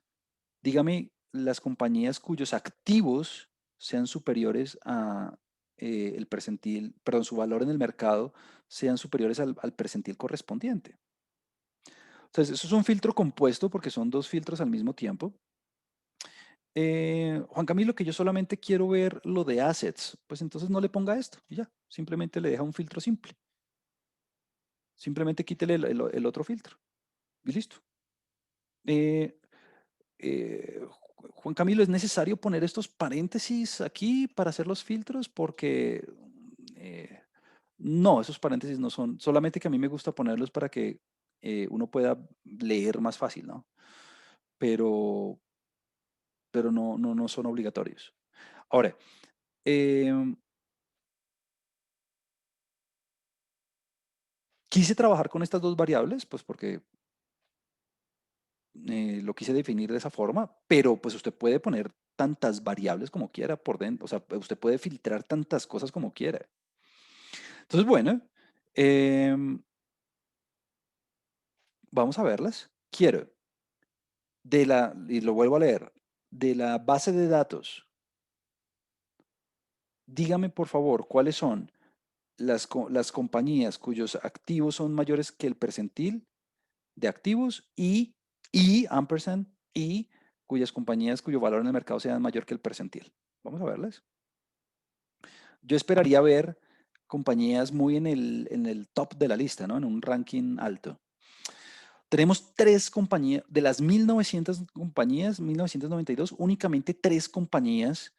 Speaker 1: dígame las compañías cuyos activos sean superiores a el percentil, perdón, su valor en el mercado sean superiores al percentil correspondiente. Entonces, eso es un filtro compuesto porque son dos filtros al mismo tiempo. Juan Camilo, que yo solamente quiero ver lo de assets, pues entonces no le ponga esto y ya, simplemente le deja un filtro simple. Simplemente quítele el otro filtro y listo. Eh, Juan Camilo, ¿es necesario poner estos paréntesis aquí para hacer los filtros? Porque eh, no, esos paréntesis no son, solamente que a mí me gusta ponerlos para que uno pueda leer más fácil, ¿no? Pero, pero no son obligatorios. Ahora, em, quise trabajar con estas dos variables, pues porque lo quise definir de esa forma, pero pues usted puede poner tantas variables como quiera por dentro, o sea, usted puede filtrar tantas cosas como quiera. Entonces, bueno, em, vamos a verlas. Quiero y lo vuelvo a leer, de la base de datos, dígame por favor cuáles son las compañías cuyos activos son mayores que el percentil de activos ampersand, y cuyas compañías cuyo valor en el mercado sea mayor que el percentil. Vamos a verlas. Yo esperaría ver compañías muy en el top de la lista, ¿no? En un ranking alto. Tenemos tres compañías, de las 1900 compañías, 1992, únicamente tres compañías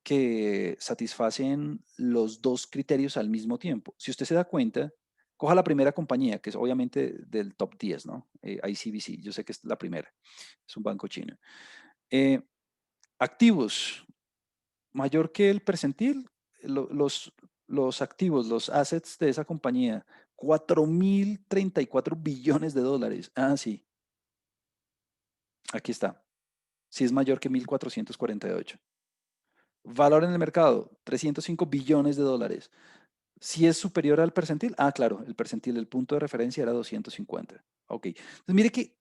Speaker 1: que satisfacen los dos criterios al mismo tiempo. Si usted se da cuenta, coja la primera compañía, que es obviamente del top 10, ¿no? ICBC, yo sé que es la primera, es un banco chino. Eh, activos, mayor que el percentil, los activos, los assets de esa compañía, 4.034 billones de dólares. Ah, sí, aquí está. Si es mayor que 1.448. Valor en el mercado, 305 billones de dólares. Si es superior al percentil, ah, claro, el percentil, el punto de referencia era 250. Ok. Entonces, mire que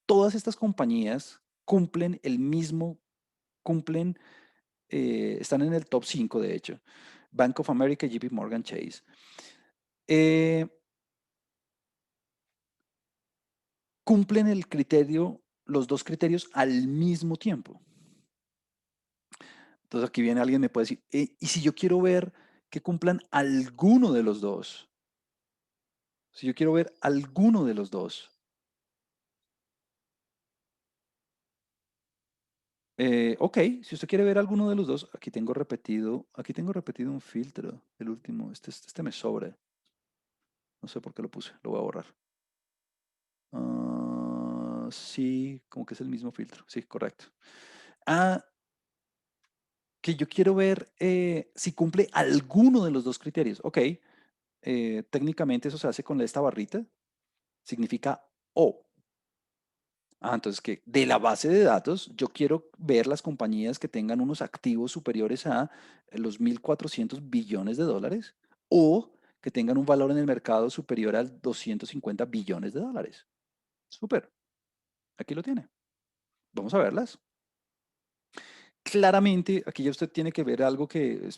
Speaker 1: todas estas compañías cumplen cumplen, están en el top 5 de hecho. Bank of America, JP Morgan Chase. Eh, cumplen el criterio, los dos criterios al mismo tiempo. Entonces aquí viene alguien y me puede decir, ¿y si yo quiero ver que cumplan alguno de los dos? Si yo quiero ver alguno de los dos. Ok, si usted quiere ver alguno de los dos, aquí tengo repetido un filtro, el último, este me sobra. No sé por qué lo puse, lo voy a borrar. Sí, como que es el mismo filtro, sí, correcto. Ah, que yo quiero ver si cumple alguno de los dos criterios. Ok, técnicamente eso se hace con esta barrita, significa o. Entonces que de la base de datos yo quiero ver las compañías que tengan unos activos superiores a los 1.400 billones de dólares o que tengan un valor en el mercado superior a 250 billones de dólares. Súper, aquí lo tiene. Vamos a verlas. Claramente, aquí ya usted tiene que ver algo que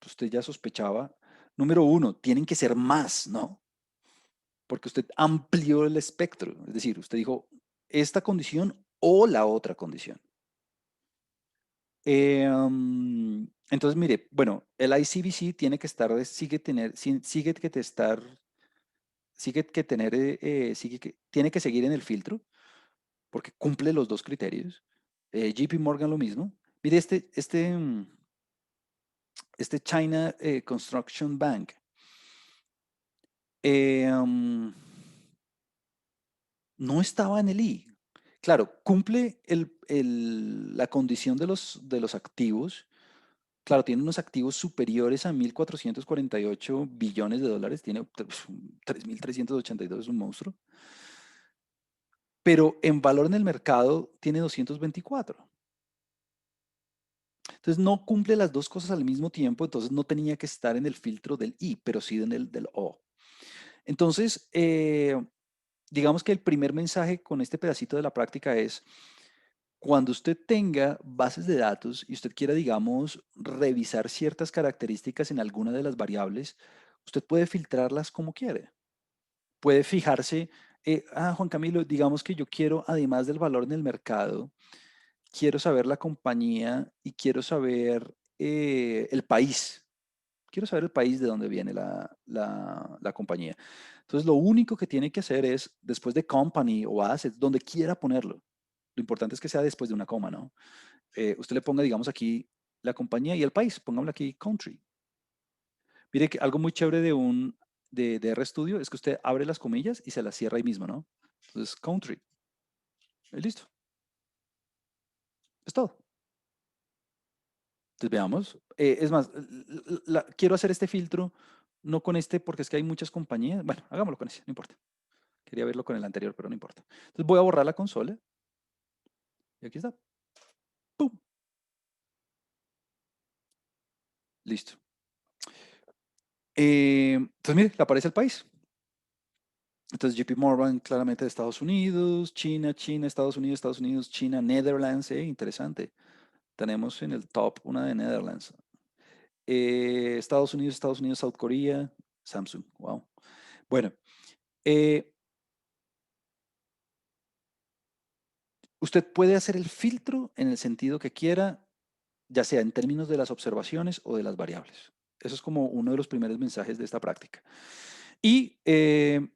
Speaker 1: usted ya sospechaba. Número uno, tienen que ser más, ¿no? Porque usted amplió el espectro. Es decir, usted dijo esta condición o la otra condición. Entonces, mire, bueno, el ICBC tiene que estar, sigue que tener, tiene que seguir en el filtro porque cumple los dos criterios. JP Morgan lo mismo. Mire, este China Construction Bank um, no estaba en el I. Claro, cumple la condición de los activos. Claro, tiene unos activos superiores a 1.448 billones de dólares, tiene 3.382, es un monstruo, pero en valor en el mercado tiene 224. Entonces no cumple las dos cosas al mismo tiempo, entonces no tenía que estar en el filtro del I, pero sí en el del O. Entonces, digamos que el primer mensaje con este pedacito de la práctica es, cuando usted tenga bases de datos y usted quiera, digamos, revisar ciertas características en alguna de las variables, usted puede filtrarlas como quiere. Puede fijarse, Juan Camilo, digamos que yo quiero, además del valor en el mercado, quiero saber la compañía y quiero saber el país. Quiero saber el país de donde viene la compañía. Entonces, lo único que tiene que hacer es, después de company o assets, donde quiera ponerlo. Lo importante es que sea después de una coma, ¿no? Usted le ponga, digamos, aquí la compañía y el país. Pongámosle aquí country. Mire que algo muy chévere de RStudio es que usted abre las comillas y se las cierra ahí mismo, ¿no? Entonces, country. Y listo. Es todo. Entonces, veamos. Es más, quiero hacer este filtro, no con este, porque es que hay muchas compañías. Bueno, hagámoslo con ese, no importa. Quería verlo con el anterior, pero no importa. Entonces, voy a borrar la consola. Y aquí está. ¡Pum! Listo. Entonces, mire, le aparece el país. Entonces, JP Morgan claramente de Estados Unidos, China, Estados Unidos, China, Netherlands, interesante. Tenemos en el top una de Netherlands. Estados Unidos, South Korea, Samsung, wow. Bueno, eh, usted puede hacer el filtro en el sentido que quiera, ya sea en términos de las observaciones o de las variables. Eso es como uno de los primeros mensajes de esta práctica. Y el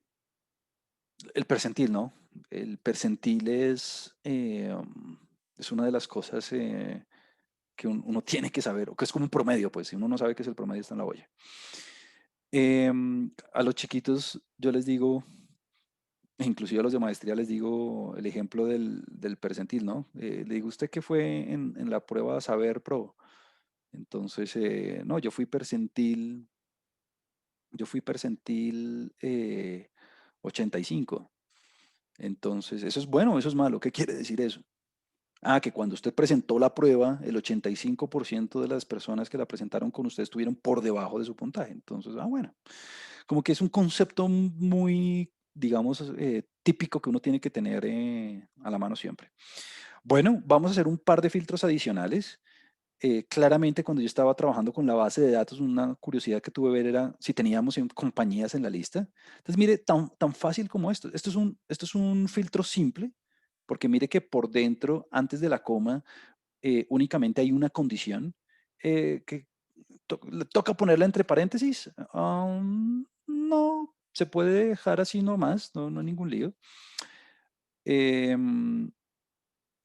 Speaker 1: percentil, ¿no? El percentil es una de las cosas que uno tiene que saber, o que es como un promedio, pues si uno no sabe qué es el promedio, está en la olla. A los chiquitos yo les digo, inclusive a los de maestría les digo el ejemplo del percentil, ¿no? Le digo, ¿usted qué fue en la prueba Saber Pro? Entonces, no, yo fui percentil 85. Entonces, eso es bueno, eso es malo. ¿Qué quiere decir eso? Que cuando usted presentó la prueba, el 85% de las personas que la presentaron con usted estuvieron por debajo de su puntaje. Entonces, bueno, como que es un concepto muy, digamos, típico que uno tiene que tener a la mano siempre. Bueno, vamos a hacer un par de filtros adicionales. Claramente, cuando yo estaba trabajando con la base de datos, una curiosidad que tuve ver era si teníamos compañías en la lista. Entonces, mire, tan fácil como esto. Esto es un filtro simple, porque mire que por dentro, antes de la coma, únicamente hay una condición que le toca ponerla entre paréntesis. No, se puede dejar así nomás, no hay ningún lío. Em,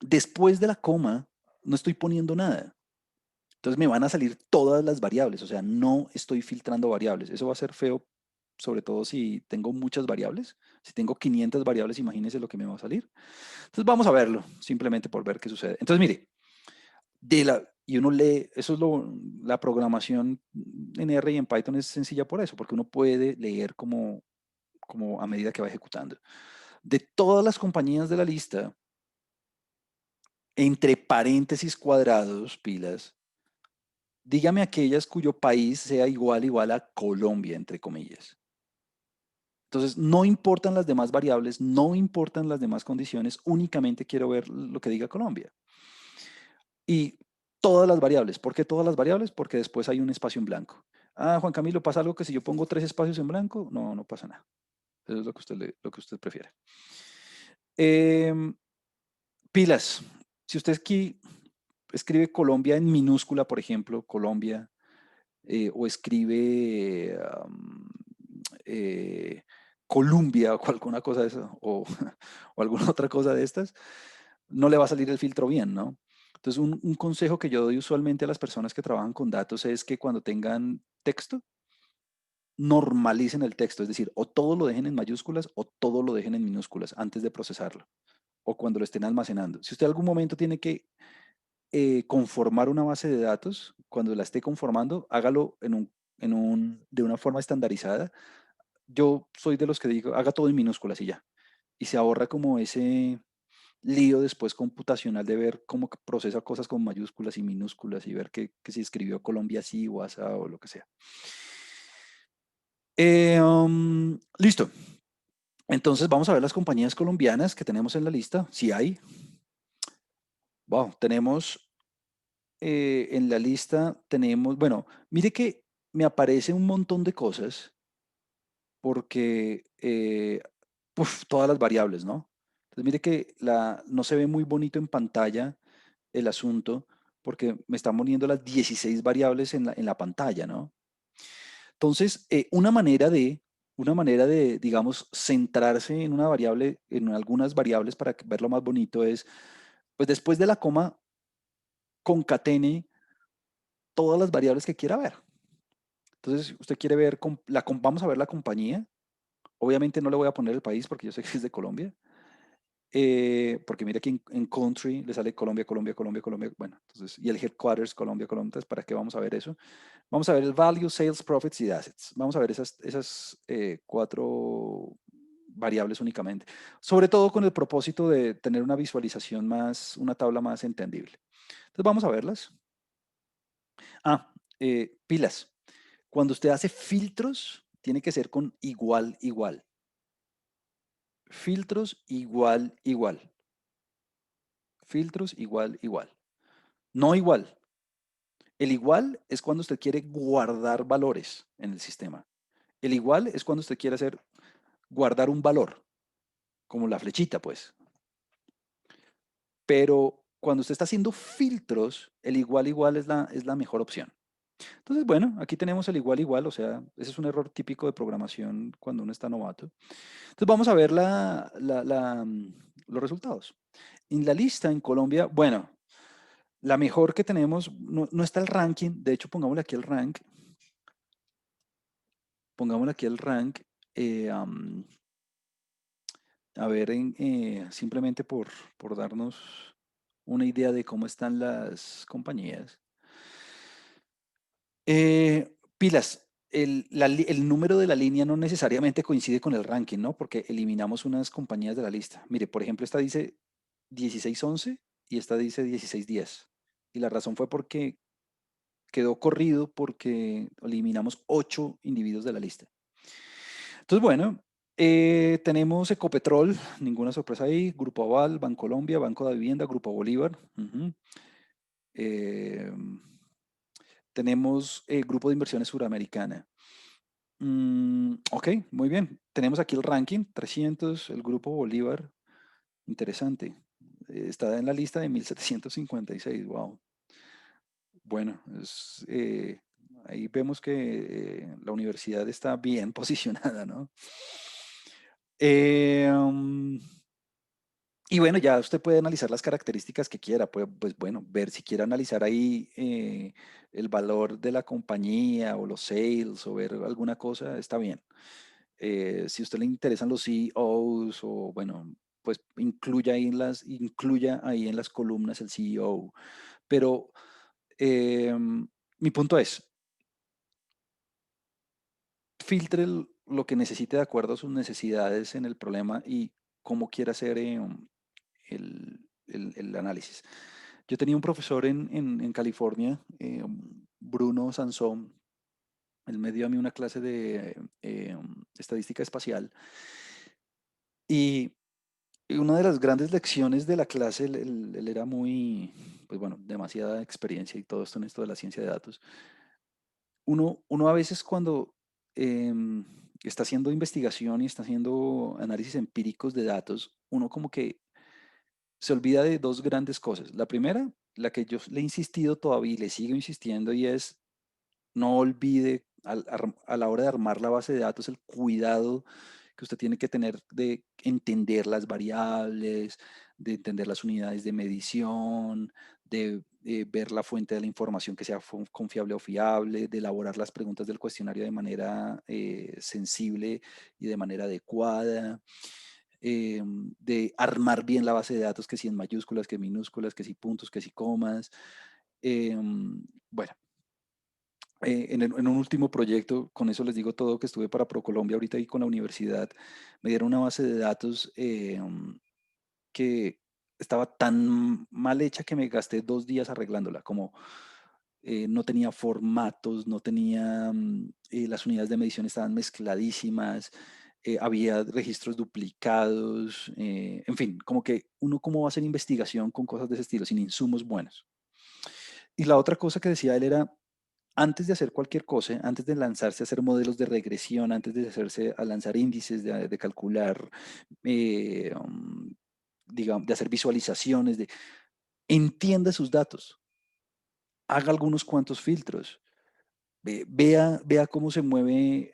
Speaker 1: Después de la coma, no estoy poniendo nada. Entonces me van a salir todas las variables, o sea, no estoy filtrando variables. Eso va a ser feo, sobre todo si tengo muchas variables. Si tengo 500 variables, imagínense lo que me va a salir. Entonces vamos a verlo, simplemente por ver qué sucede. Entonces, mire, y uno lee, eso es la programación en R y en Python es sencilla por eso, porque uno puede leer como a medida que va ejecutando. De todas las compañías de la lista, entre paréntesis cuadrados, pilas, dígame aquellas cuyo país sea igual a Colombia, entre comillas. Entonces, no importan las demás variables, no importan las demás condiciones, únicamente quiero ver lo que diga Colombia. Y todas las variables. ¿Por qué todas las variables? Porque después hay un espacio en blanco. Ah, Juan Camilo, ¿pasa algo que si yo pongo 3 espacios en blanco? No, no pasa nada. Eso es lo que usted prefiere. Em, Pilas. Si usted aquí escribe Colombia en minúscula, por ejemplo, Colombia, o escribe eh, Columbia o alguna cosa de eso, o alguna otra cosa de estas, no le va a salir el filtro bien, ¿no? Entonces, un consejo que yo doy usualmente a las personas que trabajan con datos es que cuando tengan texto, normalicen el texto, es decir, o todo lo dejen en mayúsculas o todo lo dejen en minúsculas antes de procesarlo, o cuando lo estén almacenando. Si usted en algún momento tiene que conformar una base de datos, cuando la esté conformando, hágalo de una forma estandarizada. Yo soy de los que digo, haga todo en minúsculas y ya. Y se ahorra como ese lío después computacional de ver cómo procesa cosas con mayúsculas y minúsculas y ver que si escribió Colombia así, WhatsApp o lo que sea. Listo. Entonces vamos a ver las compañías colombianas que tenemos en la lista. Si hay. Wow, tenemos en la lista, bueno, mire que me aparece un montón de cosas porque todas las variables, ¿no? Entonces mire que no se ve muy bonito en pantalla el asunto porque me están poniendo las 16 variables en la pantalla, ¿no? Entonces, una manera de, digamos, centrarse en una variable, en algunas variables para verlo más bonito es, pues después de la coma, concatene todas las variables que quiera ver. Entonces, usted quiere ver, vamos a ver la compañía. Obviamente no le voy a poner el país porque yo sé que es de Colombia. Porque mira que en country le sale Colombia, Colombia, Colombia, Colombia. Bueno, entonces, y el headquarters, Colombia, Colombia. Entonces, ¿para qué vamos a ver eso? Vamos a ver el value, sales, profits y assets. Vamos a ver esas 4 variables únicamente. Sobre todo con el propósito de tener una visualización una tabla más entendible. Entonces, vamos a verlas. Pilas. Cuando usted hace filtros, tiene que ser con igual, igual. Filtros igual, igual. Filtros igual, igual. No igual. El igual es cuando usted quiere guardar valores en el sistema. El igual es cuando usted quiere guardar un valor, como la flechita, pues. Pero cuando usted está haciendo filtros, el igual, igual es la mejor opción. Entonces, bueno, aquí tenemos el igual, igual, o sea, ese es un error típico de programación cuando uno está novato. Entonces, vamos a ver los resultados. En la lista en Colombia, bueno, la mejor que tenemos, no está el ranking, de hecho pongámosle aquí el rank, eh, am, a ver, simplemente por darnos una idea de cómo están las compañías. Pilas, el número de la línea no necesariamente coincide con el ranking, ¿no? Porque eliminamos unas compañías de la lista. Mire, por ejemplo, esta dice 1611 y esta dice 1610. Y la razón fue porque quedó corrido porque eliminamos 8 individuos de la lista. Entonces, bueno, tenemos Ecopetrol, ninguna sorpresa ahí, Grupo Aval, Bancolombia, Banco de Vivienda, Grupo Bolívar. Eh, Tenemos Grupo de Inversiones Suramericana. Ok, muy bien. Tenemos aquí el ranking, 300, el Grupo Bolívar. Interesante. Está en la lista de 1756, wow. Bueno, ahí vemos que la universidad está bien posicionada, ¿no? Eh, um, y bueno, ya usted puede analizar las características que quiera, puede, pues bueno, ver si quiere analizar ahí el valor de la compañía o los sales o ver alguna cosa, está bien. Si a usted le interesan los CEOs o bueno, pues incluya ahí en las columnas el CEO. Pero mi punto es, filtre lo que necesite de acuerdo a sus necesidades en el problema y cómo quiera hacer el análisis. Yo tenía un profesor en California, Bruno Sansón. Él me dio a mí una clase de estadística espacial y una de las grandes lecciones de la clase, él era muy, pues bueno, demasiada experiencia y todo esto en esto de la ciencia de datos. Uno a veces cuando está haciendo investigación y está haciendo análisis empíricos de datos, uno como que se olvida de dos grandes cosas. La primera, la que yo le he insistido todavía y le sigo insistiendo y es no olvide a la hora de armar la base de datos el cuidado que usted tiene que tener de entender las variables, de entender las unidades de medición, de ver la fuente de la información que sea confiable o fiable, de elaborar las preguntas del cuestionario de manera sensible y de manera adecuada, de armar bien la base de datos, que si en mayúsculas, que en minúsculas, que si puntos, que si comas. Bueno, en un último proyecto, con eso les digo todo, que estuve para ProColombia ahorita ahí con la universidad, me dieron una base de datos que estaba tan mal hecha que me gasté 2 días arreglándola, como no tenía formatos, no tenía, las unidades de medición estaban mezcladísimas, había registros duplicados, en fin, como que uno cómo va a hacer investigación con cosas de ese estilo, sin insumos buenos. Y la otra cosa que decía él era, antes de hacer cualquier cosa, antes de lanzarse a hacer modelos de regresión, antes de hacerse a lanzar índices, de calcular, digamos, de hacer visualizaciones, entienda sus datos, haga algunos cuantos filtros, vea cómo se mueve,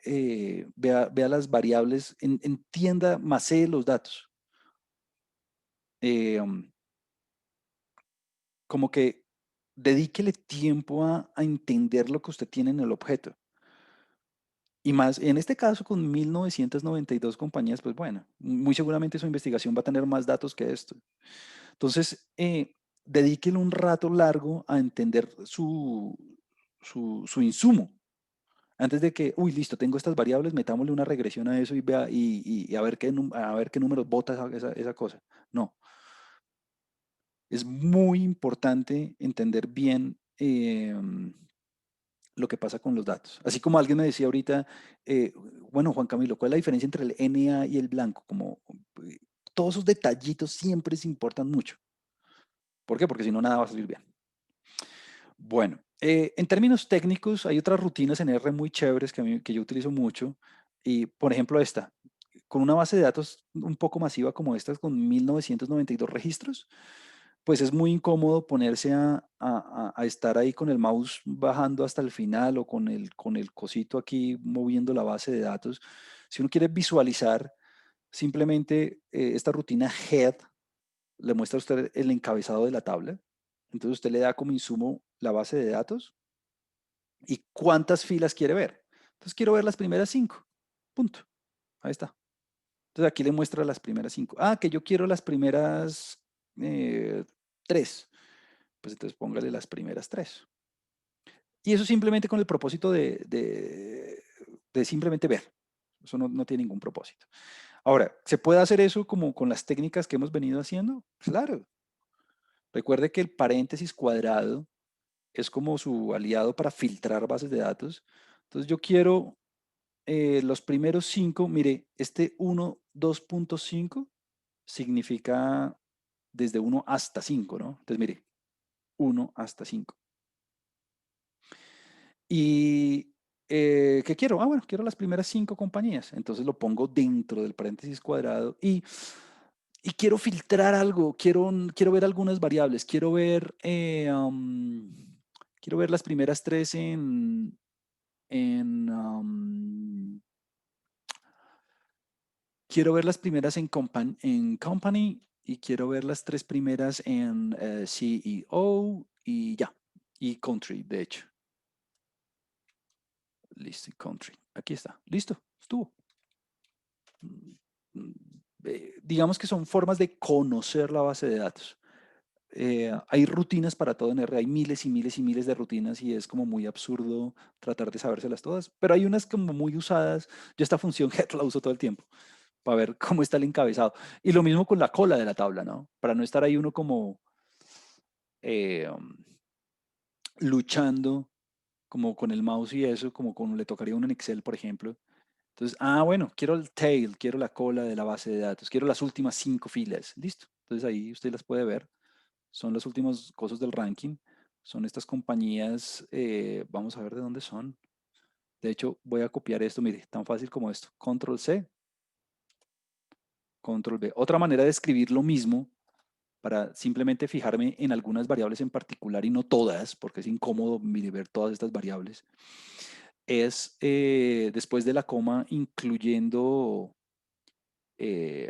Speaker 1: vea las variables, entienda, masee los datos. Eh, um, Como que dedíquele tiempo a entender lo que usted tiene en el objeto. Y más, en este caso, con 1992 compañías, pues bueno, muy seguramente su investigación va a tener más datos que esto. Entonces, dedíquele un rato largo a entender su insumo. Antes de que, uy, listo, tengo estas variables, metámosle una regresión a eso y vea y a ver a ver qué números bota esa cosa. No, es muy importante entender bien lo que pasa con los datos. Así como alguien me decía ahorita, eh, bueno, Juan Camilo, ¿cuál es la diferencia entre el NA y el blanco? Como eh, todos esos detallitos siempre se importan mucho. ¿Por qué? Porque si no, nada va a salir bien. Bueno, en términos técnicos, hay otras rutinas en R muy chéveres que yo utilizo mucho. Y, por ejemplo, esta, con una base de datos un poco masiva como esta, con 1992 registros, pues es muy incómodo ponerse a estar ahí con el mouse bajando hasta el final o con el cosito aquí moviendo la base de datos. Si uno quiere visualizar, simplemente esta rutina head le muestra a usted el encabezado de la tabla. Entonces usted le da como insumo la base de datos y cuántas filas quiere ver. Entonces quiero ver las primeras 5. Punto. Ahí está. Entonces aquí le muestra las primeras 5. Ah, que yo quiero las primeras 3. Pues entonces póngale las primeras 3. Y eso simplemente con el propósito de simplemente ver. Eso no tiene ningún propósito. Ahora, ¿se puede hacer eso como con las técnicas que hemos venido haciendo? Claro. Recuerde que el paréntesis cuadrado es como su aliado para filtrar bases de datos. Entonces yo quiero los primeros 5, mire, este 1, 2.5 significa desde 1 hasta 5, ¿no? Entonces mire, 1 hasta 5. ¿Y qué quiero? Ah, bueno, quiero las primeras 5 compañías. Entonces lo pongo dentro del paréntesis cuadrado y quiero filtrar algo, quiero ver algunas variables, Quiero ver las primeras tres en quiero ver las primeras en company y quiero ver las tres primeras en CEO y ya. Y country, de hecho. Listo, y country. Aquí está. Listo, estuvo. Mm, digamos que son formas de conocer la base de datos. Hay rutinas para todo en R, hay miles y miles y miles de rutinas y es como muy absurdo tratar de sabérselas todas, pero hay unas como muy usadas. Yo esta función get la uso todo el tiempo para ver cómo está el encabezado. Y lo mismo con la cola de la tabla, ¿no? Para no estar ahí uno como eh, um, luchando como con el mouse y eso, como cuando le tocaría a uno en Excel, por ejemplo. Entonces, bueno, quiero el tail, quiero la cola de la base de datos, quiero las últimas 5 filas. Listo. Entonces ahí usted las puede ver. Son los últimos cosas del ranking. Son estas compañías, vamos a ver de dónde son. De hecho, voy a copiar esto, mire, tan fácil como esto. Control C, Control V. Otra manera de escribir lo mismo para simplemente fijarme en algunas variables en particular y no todas, porque es incómodo mire, ver todas estas variables, es después de la coma eh,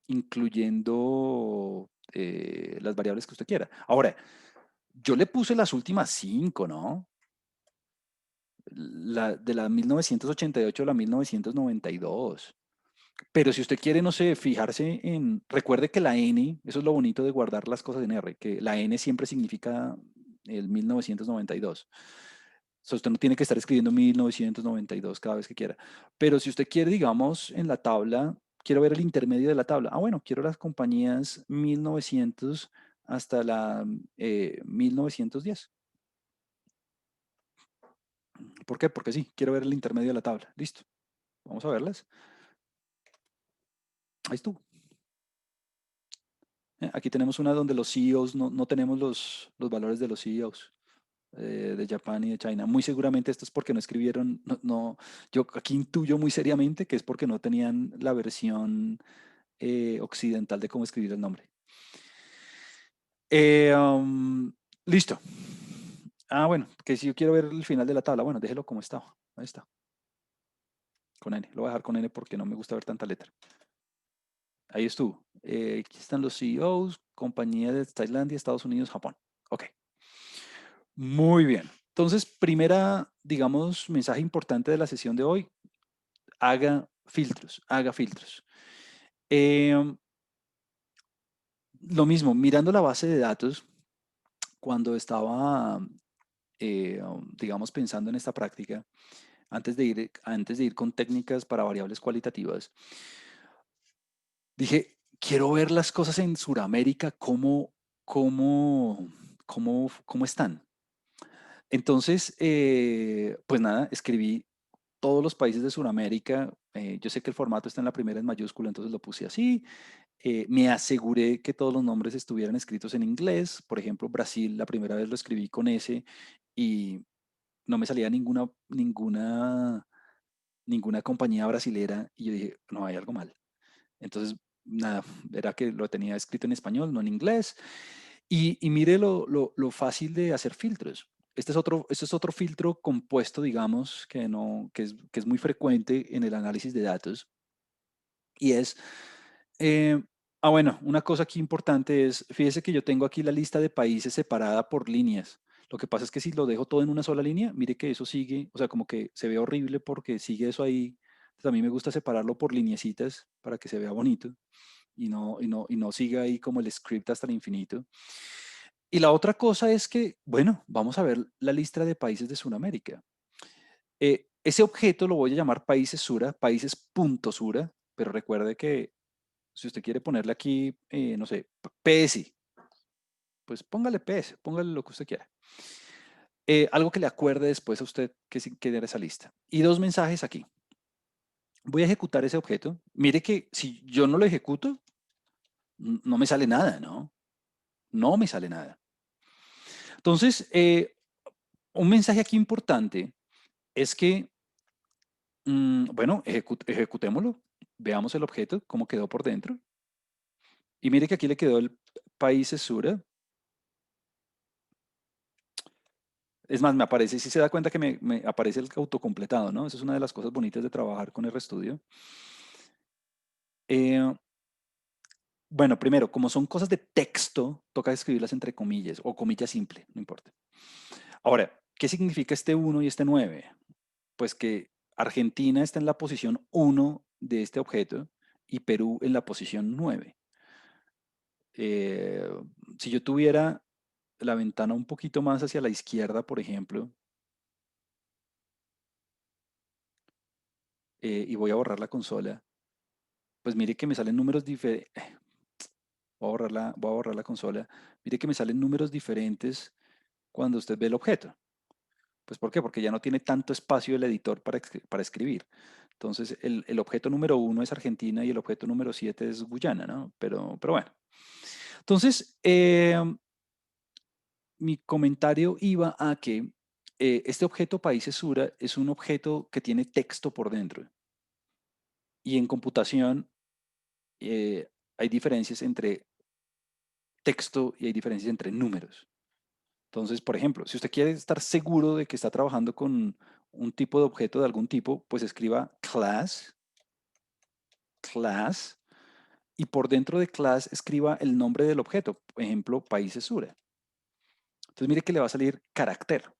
Speaker 1: incluyendo las variables que usted quiera. Ahora, yo le puse las últimas 5, ¿no? De la 1988 a la 1992. Pero si usted quiere, no sé, fijarse en, recuerde que la N, eso es lo bonito de guardar las cosas en R, que la N siempre significa el 1992. O sea, usted no tiene que estar escribiendo 1992 cada vez que quiera. Pero si usted quiere, digamos, en la tabla, quiero ver el intermedio de la tabla. Bueno, quiero las compañías 1900 hasta la 1910. ¿Por qué? Porque sí, quiero ver el intermedio de la tabla. Listo. Vamos a verlas. Ahí estuvo. Aquí tenemos una donde los CEOs no tenemos los valores de los CEOs de Japan y de China. Muy seguramente esto es porque no escribieron, yo aquí intuyo muy seriamente que es porque no tenían la versión occidental de cómo escribir el nombre. Eh, um, listo. Bueno, que si yo quiero ver el final de la tabla, bueno, déjelo como estaba. Ahí está, con N. Lo voy a dejar con N porque no me gusta ver tanta letra. Ahí estuvo. Aquí están los CEOs, compañía de Tailandia, Estados Unidos, Japón. Ok. Muy bien. Entonces, primera, digamos, mensaje importante de la sesión de hoy, haga filtros, haga filtros. Em, lo mismo, mirando la base de datos, cuando estaba, digamos, pensando en esta práctica, antes de ir con técnicas para variables cualitativas, dije, quiero ver las cosas en Sudamérica, cómo, cómo están. Entonces, pues nada, escribí todos los países de Sudamérica. Yo sé que el formato está en la primera en mayúscula, entonces lo puse así. Me aseguré que todos los nombres estuvieran escritos en inglés. Por ejemplo, Brasil, la primera vez lo escribí con S y no me salía ninguna compañía brasilera y yo dije, no, hay algo mal. Entonces, nada, era que lo tenía escrito en español, no en inglés. Y mire lo fácil de hacer filtros. Este es otro filtro compuesto, digamos, que es muy frecuente en el análisis de datos. Y es, eh, bueno, una cosa aquí importante es, fíjese que yo tengo aquí la lista de países separada por líneas. Lo que pasa es que si lo dejo todo en una sola línea, mire que eso sigue, o sea, como que se ve horrible porque sigue eso ahí. Entonces, a mí me gusta separarlo por lineecitas para que se vea bonito y no siga ahí como el script hasta el infinito. Y la otra cosa es que, bueno, vamos a ver la lista de países de Sudamérica. Ese objeto lo voy a llamar países Sura, países punto Sura, pero recuerde que si usted quiere ponerle aquí, no sé, PS, pues póngale PS, póngale lo que usted quiera. Algo que le acuerde después a usted que era esa lista. Y dos mensajes aquí. Voy a ejecutar ese objeto. Mire que si yo no lo ejecuto, no me sale nada, ¿no? No me sale nada. Entonces, un mensaje aquí importante es que, bueno, ejecutémoslo, veamos el objeto, cómo quedó por dentro. Y mire que aquí le quedó el país Sura. Es más, me aparece, si se da cuenta que me aparece el autocompletado, ¿no? Eso es una de las cosas bonitas de trabajar con RStudio. Eh, bueno, primero, como son cosas de texto, toca escribirlas entre comillas o comillas simple, no importa. Ahora, ¿qué significa este uno y este 9? Pues que Argentina está en la posición uno de este objeto y Perú en la posición 9. Eh, si yo tuviera la ventana un poquito más hacia la izquierda, por ejemplo, y voy a borrar la consola, pues mire que me salen números diferentes. Voy a borrar la consola. Mire que me salen números diferentes cuando usted ve el objeto. Pues ¿por qué? Porque ya no tiene tanto espacio el editor para escribir. Entonces, el objeto número uno es Argentina y el objeto número 7 es Guyana, ¿no? Pero bueno. Entonces, mi comentario iba a que este objeto Países Sura es un objeto que tiene texto por dentro. Y en computación hay diferencias entre texto y hay diferencias entre números. Entonces, por ejemplo, si usted quiere estar seguro de que está trabajando con un tipo de objeto de algún tipo, pues escriba class, y por dentro de class escriba el nombre del objeto, por ejemplo, países Sura. Entonces, mire que le va a salir carácter.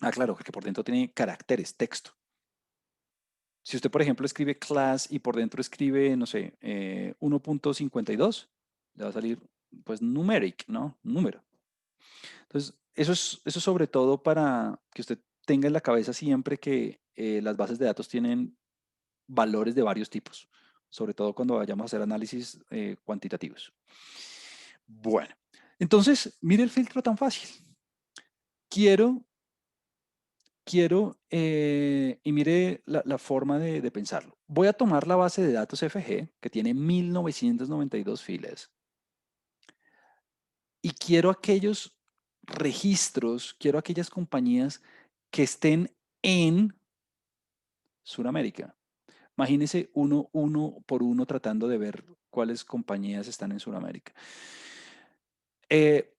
Speaker 1: Ah, claro, porque por dentro tiene caracteres, texto. Si usted, por ejemplo, escribe class y por dentro escribe, no sé, 1.52, le va a salir, pues, numeric, ¿no? Número. Entonces, eso es sobre todo para que usted tenga en la cabeza siempre que las bases de datos tienen valores de varios tipos, sobre todo cuando vayamos a hacer análisis cuantitativos. Bueno, entonces, mire el filtro tan fácil. Quiero, y mire la forma de pensarlo. Voy a tomar la base de datos FG, que tiene 1992 filas, y quiero aquellos registros, quiero aquellas compañías que estén en Sudamérica. Imagínese uno por uno tratando de ver cuáles compañías están en Sudamérica. Eh,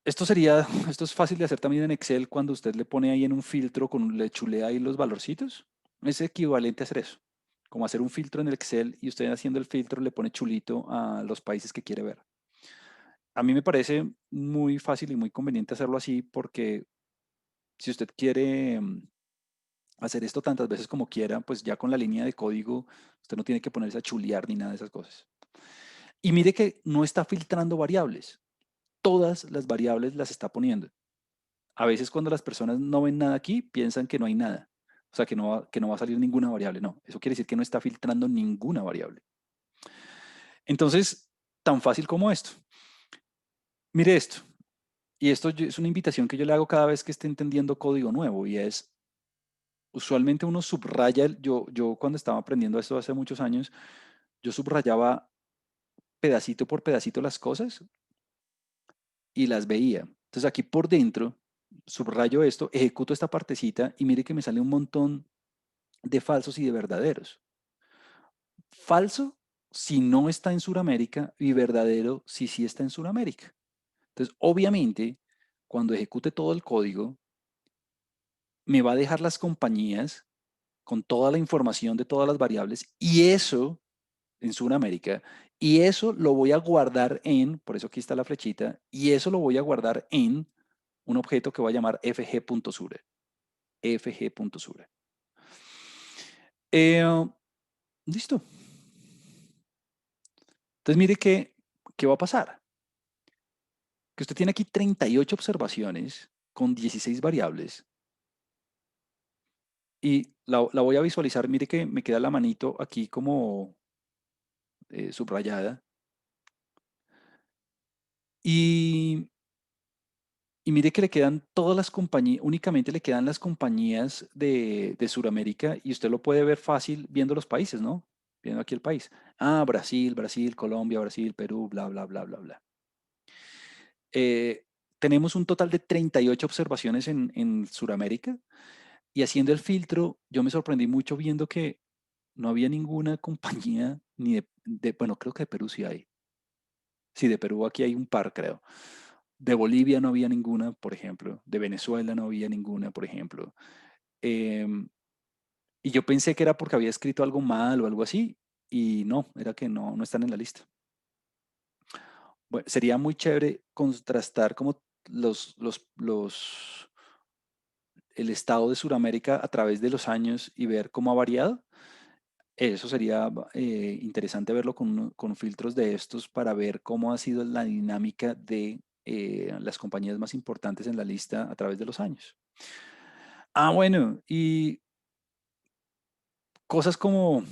Speaker 1: esto es fácil de hacer también en Excel cuando usted le pone ahí en un filtro, le chulea ahí los valorcitos. Es equivalente a hacer eso, como hacer un filtro en el Excel y usted haciendo el filtro le pone chulito a los países que quiere ver. A mí me parece muy fácil y muy conveniente hacerlo así porque si usted quiere hacer esto tantas veces como quiera, pues ya con la línea de código usted no tiene que ponerse a chulear ni nada de esas cosas. Y mire que no está filtrando variables, todas las variables las está poniendo. A veces cuando las personas no ven nada aquí, piensan que no hay nada, o sea, que no va a salir ninguna variable. No, eso quiere decir que no está filtrando ninguna variable. Entonces, tan fácil como esto. Mire esto, y esto es una invitación que yo le hago cada vez que esté entendiendo código nuevo, y es, usualmente uno subraya, yo cuando estaba aprendiendo esto hace muchos años, yo subrayaba pedacito por pedacito las cosas y las veía. Entonces aquí por dentro, subrayo esto, ejecuto esta partecita y mire que me sale un montón de falsos y de verdaderos. Falso si no está en Sudamérica y verdadero si sí está en Sudamérica. Entonces, obviamente, cuando ejecute todo el código, me va a dejar las compañías con toda la información de todas las variables y eso en Sudamérica, y eso lo voy a guardar en, por eso aquí está la flechita, y eso lo voy a guardar en un objeto que voy a llamar fg.sure. fg.sure. Eh, listo. Entonces mire qué va a pasar. Que usted tiene aquí 38 observaciones con 16 variables y la voy a visualizar. Mire que me queda la manito aquí como subrayada. Y Y mire que le quedan todas las compañías, únicamente le quedan las compañías de Sudamérica y usted lo puede ver fácil viendo los países, ¿no? Viendo aquí el país. Ah, Brasil, Colombia, Brasil, Perú, bla, bla, bla, bla, bla. Eh, tenemos un total de 38 observaciones en Sudamérica y haciendo el filtro, yo me sorprendí mucho viendo que no había ninguna compañía ni bueno, creo que de Perú sí hay. Sí, de Perú aquí hay un par, creo. De Bolivia no había ninguna, por ejemplo. De Venezuela no había ninguna, por ejemplo. Em, y yo pensé que era porque había escrito algo mal o algo así. Y no, era que no, no están en la lista. Bueno, sería muy chévere contrastar como el estado de Sudamérica a través de los años y ver cómo ha variado. Eso sería interesante verlo con filtros de estos para ver cómo ha sido la dinámica de las compañías más importantes en la lista a través de los años. Ah, bueno, y cosas como,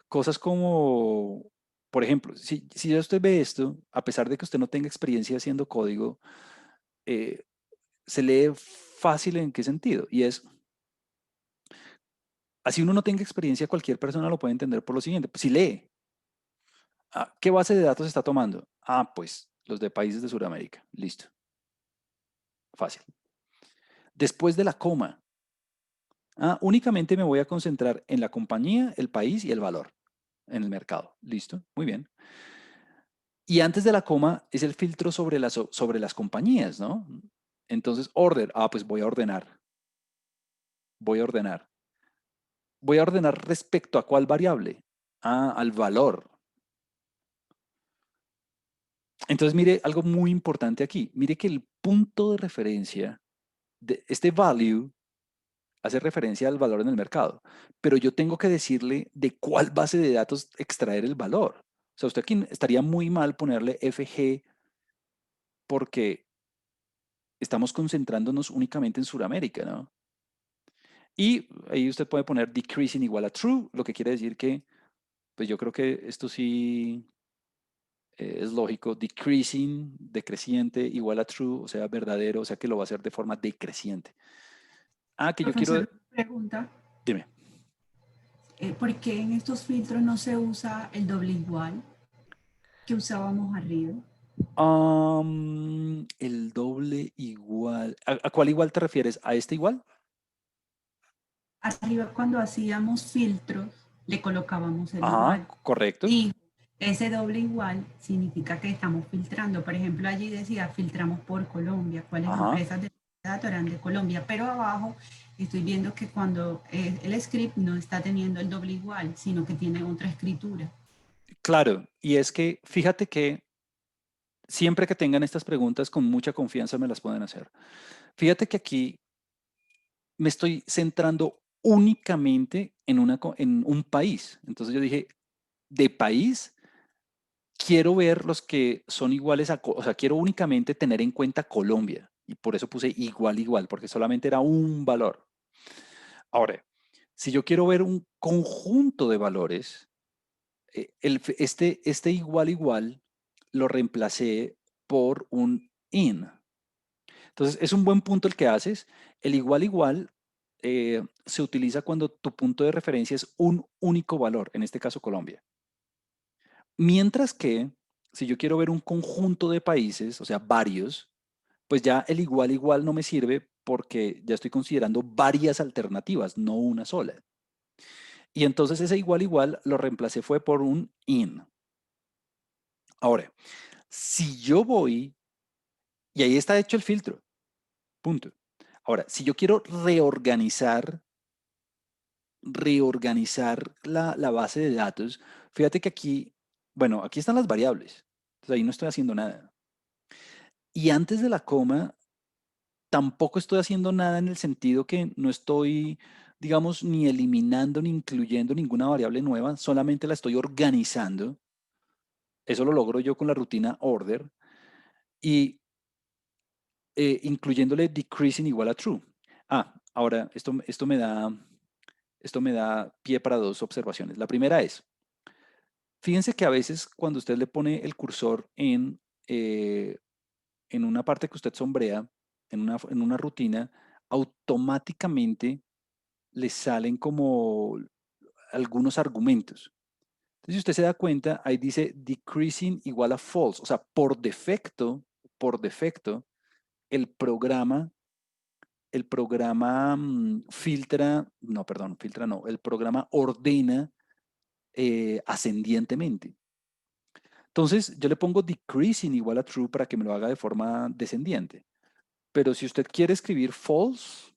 Speaker 1: cosas como, por ejemplo, si ya usted ve esto, a pesar de que usted no tenga experiencia haciendo código, eh, se lee fácil en qué sentido. Y es, así uno no tenga experiencia, cualquier persona lo puede entender por lo siguiente. Pues si lee, ¿qué base de datos está tomando? Ah, pues los de países de Sudamérica. Listo. Fácil. Después de la coma, únicamente me voy a concentrar en la compañía, el país y el valor en el mercado. Listo. Muy bien. Y antes de la coma es el filtro sobre las compañías, ¿no? Entonces, order. Pues voy a ordenar. Voy a ordenar. Voy a ordenar respecto a cuál variable. Al valor. Entonces, mire algo muy importante aquí. Mire que el punto de referencia de este value hace referencia al valor en el mercado, pero yo tengo que decirle de cuál base de datos extraer el valor. O sea, usted aquí estaría muy mal ponerle FG porque estamos concentrándonos únicamente en Sudamérica, ¿no? Y ahí usted puede poner decreasing igual a true, lo que quiere decir que, pues yo creo que esto sí es lógico, decreasing, decreciente, igual a true, o sea, verdadero, o sea que lo va a hacer de forma decreciente. Que yo quiero,
Speaker 2: Profesor, pregunta,
Speaker 1: dime.
Speaker 2: ¿por qué en estos filtros no se usa el doble igual que usábamos arriba?
Speaker 1: El doble igual. ¿A cuál igual te refieres? ¿A este igual?
Speaker 2: Arriba cuando hacíamos filtros le colocábamos el
Speaker 1: Ajá,
Speaker 2: igual.
Speaker 1: correcto.
Speaker 2: Y ese doble igual significa que estamos filtrando. Por ejemplo, allí decía filtramos por Colombia, cuáles
Speaker 1: Ajá.
Speaker 2: empresas de datos eran de Colombia. Pero abajo estoy viendo que cuando el script no está teniendo el doble igual, sino que tiene otra escritura.
Speaker 1: Claro, y es que fíjate que siempre que tengan estas preguntas con mucha confianza me las pueden hacer. Fíjate que aquí me estoy centrando únicamente en un país. Entonces yo dije, de país, quiero ver los que son iguales o sea, quiero únicamente tener en cuenta Colombia. Y por eso puse igual, igual, porque solamente era un valor. Ahora, si yo quiero ver un conjunto de valores, este igual, igual, lo reemplacé por un in. Entonces, es un buen punto el que haces. El igual, igual se utiliza cuando tu punto de referencia es un único valor, en este caso Colombia. Mientras que, si yo quiero ver un conjunto de países, o sea, varios, pues ya el igual, igual no me sirve porque ya estoy considerando varias alternativas, no una sola. Y entonces ese igual, igual lo reemplacé fue por un in. Ahora, si yo voy, y ahí está hecho el filtro, punto. Ahora, si yo quiero reorganizar la base de datos, fíjate que aquí, bueno, aquí están las variables. Entonces ahí no estoy haciendo nada. Y antes de la coma, tampoco estoy haciendo nada en el sentido que no estoy, digamos, ni eliminando ni incluyendo ninguna variable nueva, solamente la estoy organizando. Eso lo logro yo con la rutina order y incluyéndole decreasing igual a true. Ahora esto me da pie para dos observaciones. La primera es, fíjense que a veces cuando usted le pone el cursor eh, en una parte que usted sombrea, en una rutina, automáticamente le salen como algunos argumentos. Entonces, si usted se da cuenta, ahí dice decreasing igual a false. O sea, por defecto, el programa, filtra, no, perdón, filtra no, el programa ordena ascendientemente. Entonces, yo le pongo decreasing igual a true para que me lo haga de forma descendiente. Pero si usted quiere escribir false,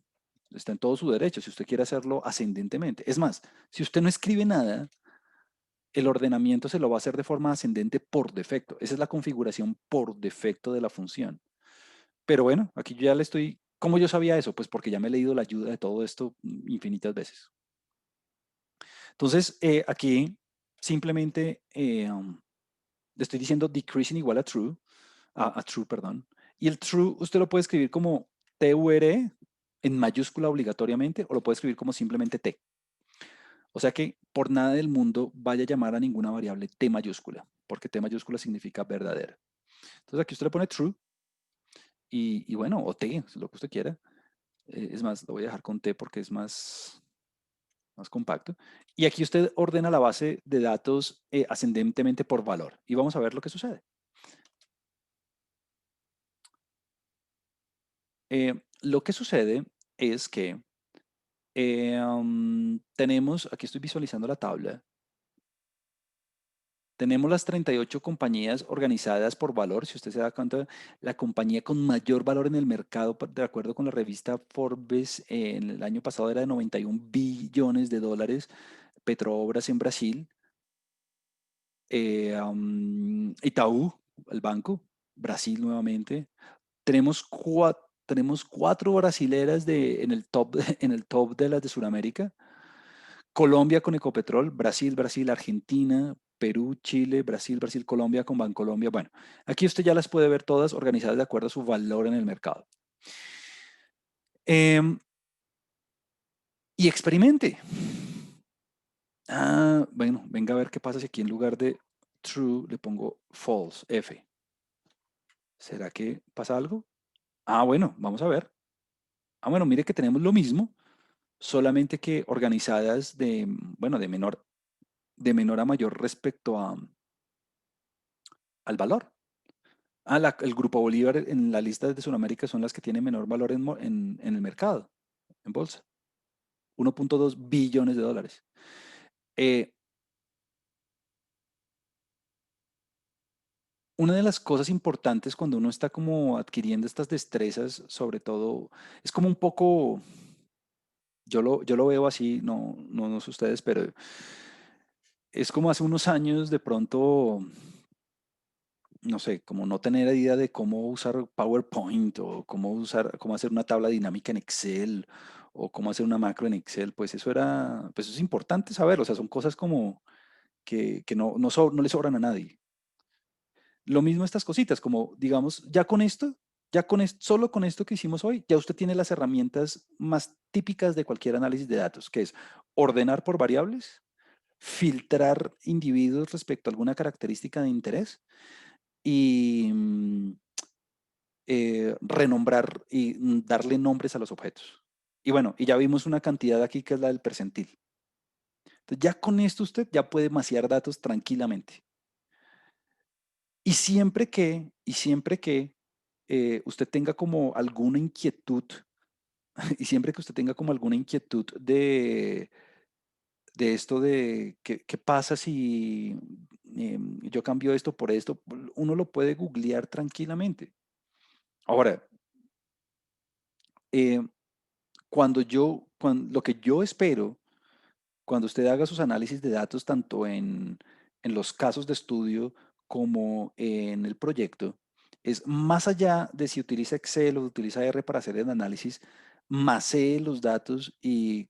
Speaker 1: está en todo su derecho. Si usted quiere hacerlo ascendentemente. Es más, si usted no escribe nada, el ordenamiento se lo va a hacer de forma ascendente por defecto. Esa es la configuración por defecto de la función. Pero bueno, aquí yo ya le estoy. ¿Cómo yo sabía eso? Pues porque ya me he leído la ayuda de todo esto infinitas veces. Entonces, aquí simplemente le estoy diciendo decreasing igual a true, a true, perdón. Y el true usted lo puede escribir como TURE en mayúscula obligatoriamente o lo puede escribir como simplemente T. O sea que por nada del mundo vaya a llamar a ninguna variable T mayúscula, porque T mayúscula significa verdadera. Entonces aquí usted le pone true y bueno, o T, lo que usted quiera. Es más, lo voy a dejar con T porque es más compacto. Y aquí usted ordena la base de datos ascendentemente por valor. Y vamos a ver lo que sucede. Lo que sucede es que tenemos, aquí estoy visualizando la tabla, tenemos las 38 compañías organizadas por valor. Si usted se da cuenta, la compañía con mayor valor en el mercado, de acuerdo con la revista Forbes, en el año pasado era de 91 billones de dólares, Petrobras en Brasil, Itaú, el banco, Brasil nuevamente. Tenemos cuatro brasileras en el top de las de Sudamérica. Colombia con Ecopetrol, Brasil, Brasil, Argentina, Perú, Chile, Brasil, Brasil, Colombia con Bancolombia. Bueno, aquí usted ya las puede ver todas organizadas de acuerdo a su valor en el mercado. Em, y experimente. Ah, bueno, venga a ver qué pasa si aquí en lugar de true le pongo false, F. ¿Será que pasa algo? Ah, bueno, vamos a ver. Ah, bueno, mire que tenemos lo mismo, solamente que organizadas bueno, de menor a mayor respecto al valor. Ah, el Grupo Bolívar en la lista de Sudamérica son las que tienen menor valor en el mercado, en bolsa. 1.2 billones de dólares. Eh, una de las cosas importantes cuando uno está como adquiriendo estas destrezas, sobre todo, es como un poco, yo lo veo así, no sé ustedes, pero es como hace unos años de pronto, no sé, como no tener idea de cómo usar PowerPoint o cómo hacer una tabla dinámica en Excel o cómo hacer una macro en Excel, pues pues es importante saber, o sea, son cosas como que no le sobran a nadie. Lo mismo estas cositas, como digamos, solo con esto que hicimos hoy, ya usted tiene las herramientas más típicas de cualquier análisis de datos, que es ordenar por variables, filtrar individuos respecto a alguna característica de interés y renombrar y darle nombres a los objetos. Y bueno, y ya vimos una cantidad aquí que es la del percentil. Entonces ya con esto usted ya puede maciar datos tranquilamente. Y siempre que usted tenga como alguna inquietud, y siempre que usted tenga como alguna inquietud de esto de qué pasa si yo cambio esto por esto, uno lo puede googlear tranquilamente. Ahora, eh, lo que yo espero cuando usted haga sus análisis de datos, tanto en los casos de estudio como en el proyecto, es más allá de si utiliza Excel o utiliza R para hacer el análisis, masee los datos y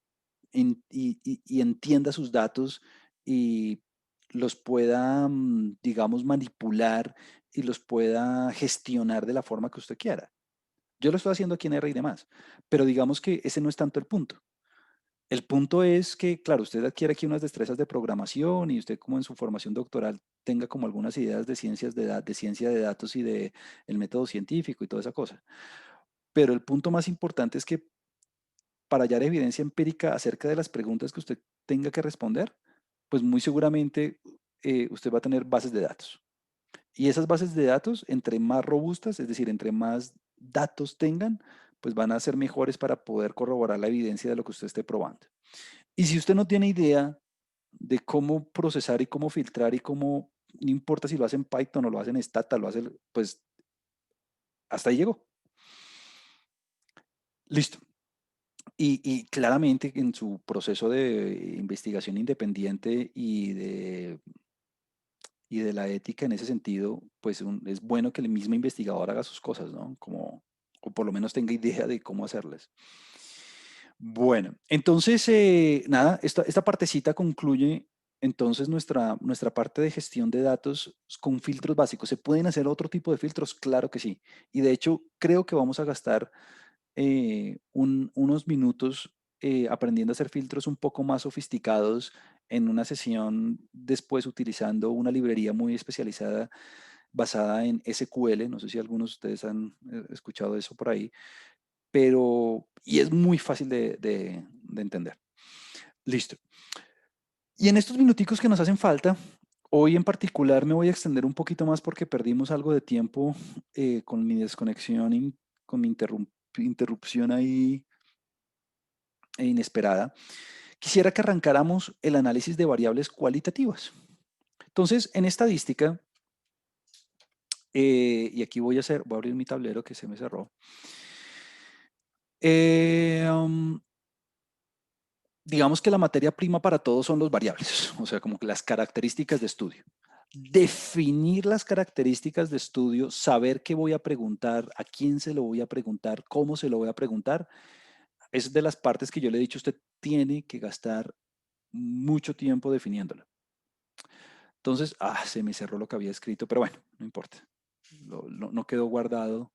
Speaker 1: entienda sus datos y los pueda, digamos, manipular y los pueda gestionar de la forma que usted quiera. Yo lo estoy haciendo aquí en R y demás, pero digamos que ese no es tanto el punto. El punto es que, claro, usted adquiere aquí unas destrezas de programación y usted como en su formación doctoral tenga como algunas ideas de ciencia de datos y de el método científico y toda esa cosa. Pero el punto más importante es que para hallar evidencia empírica acerca de las preguntas que usted tenga que responder, pues muy seguramente usted va a tener bases de datos. Y esas bases de datos, entre más robustas, es decir, entre más datos tengan, pues van a ser mejores para poder corroborar la evidencia de lo que usted esté probando. Y si usted no tiene idea de cómo procesar y cómo filtrar y cómo no importa si lo hace en Python o lo hace en Stata, pues hasta ahí llegó. Listo. Y claramente en su proceso de investigación independiente y de la ética en ese sentido, pues es bueno que el mismo investigador haga sus cosas, ¿no? Como, o por lo menos tenga idea de cómo hacerlas. Bueno, entonces, nada, esta partecita concluye entonces nuestra parte de gestión de datos con filtros básicos. ¿Se pueden hacer otro tipo de filtros? Claro que sí. Y de hecho, creo que vamos a gastar unos minutos aprendiendo a hacer filtros un poco más sofisticados en una sesión después utilizando una librería muy especializada basada en SQL. No sé si algunos de ustedes han escuchado eso por ahí, pero y es muy fácil de entender. Listo. Y en estos minuticos que nos hacen falta, hoy en particular me voy a extender un poquito más porque perdimos algo de tiempo con mi desconexión y con mi interrupción ahí inesperada. Quisiera que arrancáramos el análisis de variables cualitativas. Entonces, en estadística, y aquí voy a abrir mi tablero que se me cerró. Digamos que la materia prima para todos son los variables, o sea, como que las características de estudio. Definir las características de estudio, saber qué voy a preguntar, a quién se lo voy a preguntar, cómo se lo voy a preguntar, es de las partes que yo le he dicho, usted tiene que gastar mucho tiempo definiéndolo. Entonces, se me cerró lo que había escrito, pero bueno, no importa. No quedó guardado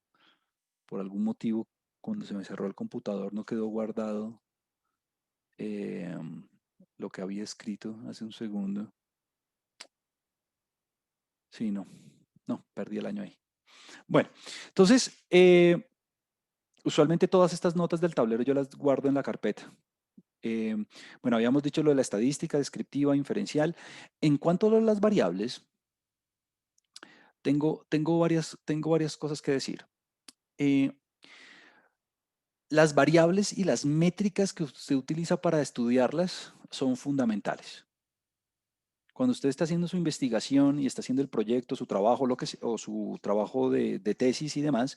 Speaker 1: por algún motivo. Cuando se me cerró el computador, no quedó guardado eh, lo que había escrito hace un segundo. Sí, no, perdí el año ahí. Bueno, entonces, usualmente todas estas notas del tablero yo las guardo en la carpeta. Eh, bueno, habíamos dicho lo de la estadística, descriptiva, inferencial. En cuanto a las variables, tengo varias cosas que decir. Eh, las variables y las métricas que usted utiliza para estudiarlas son fundamentales. Cuando usted está haciendo su investigación y está haciendo el proyecto, su trabajo, o su trabajo de tesis y demás,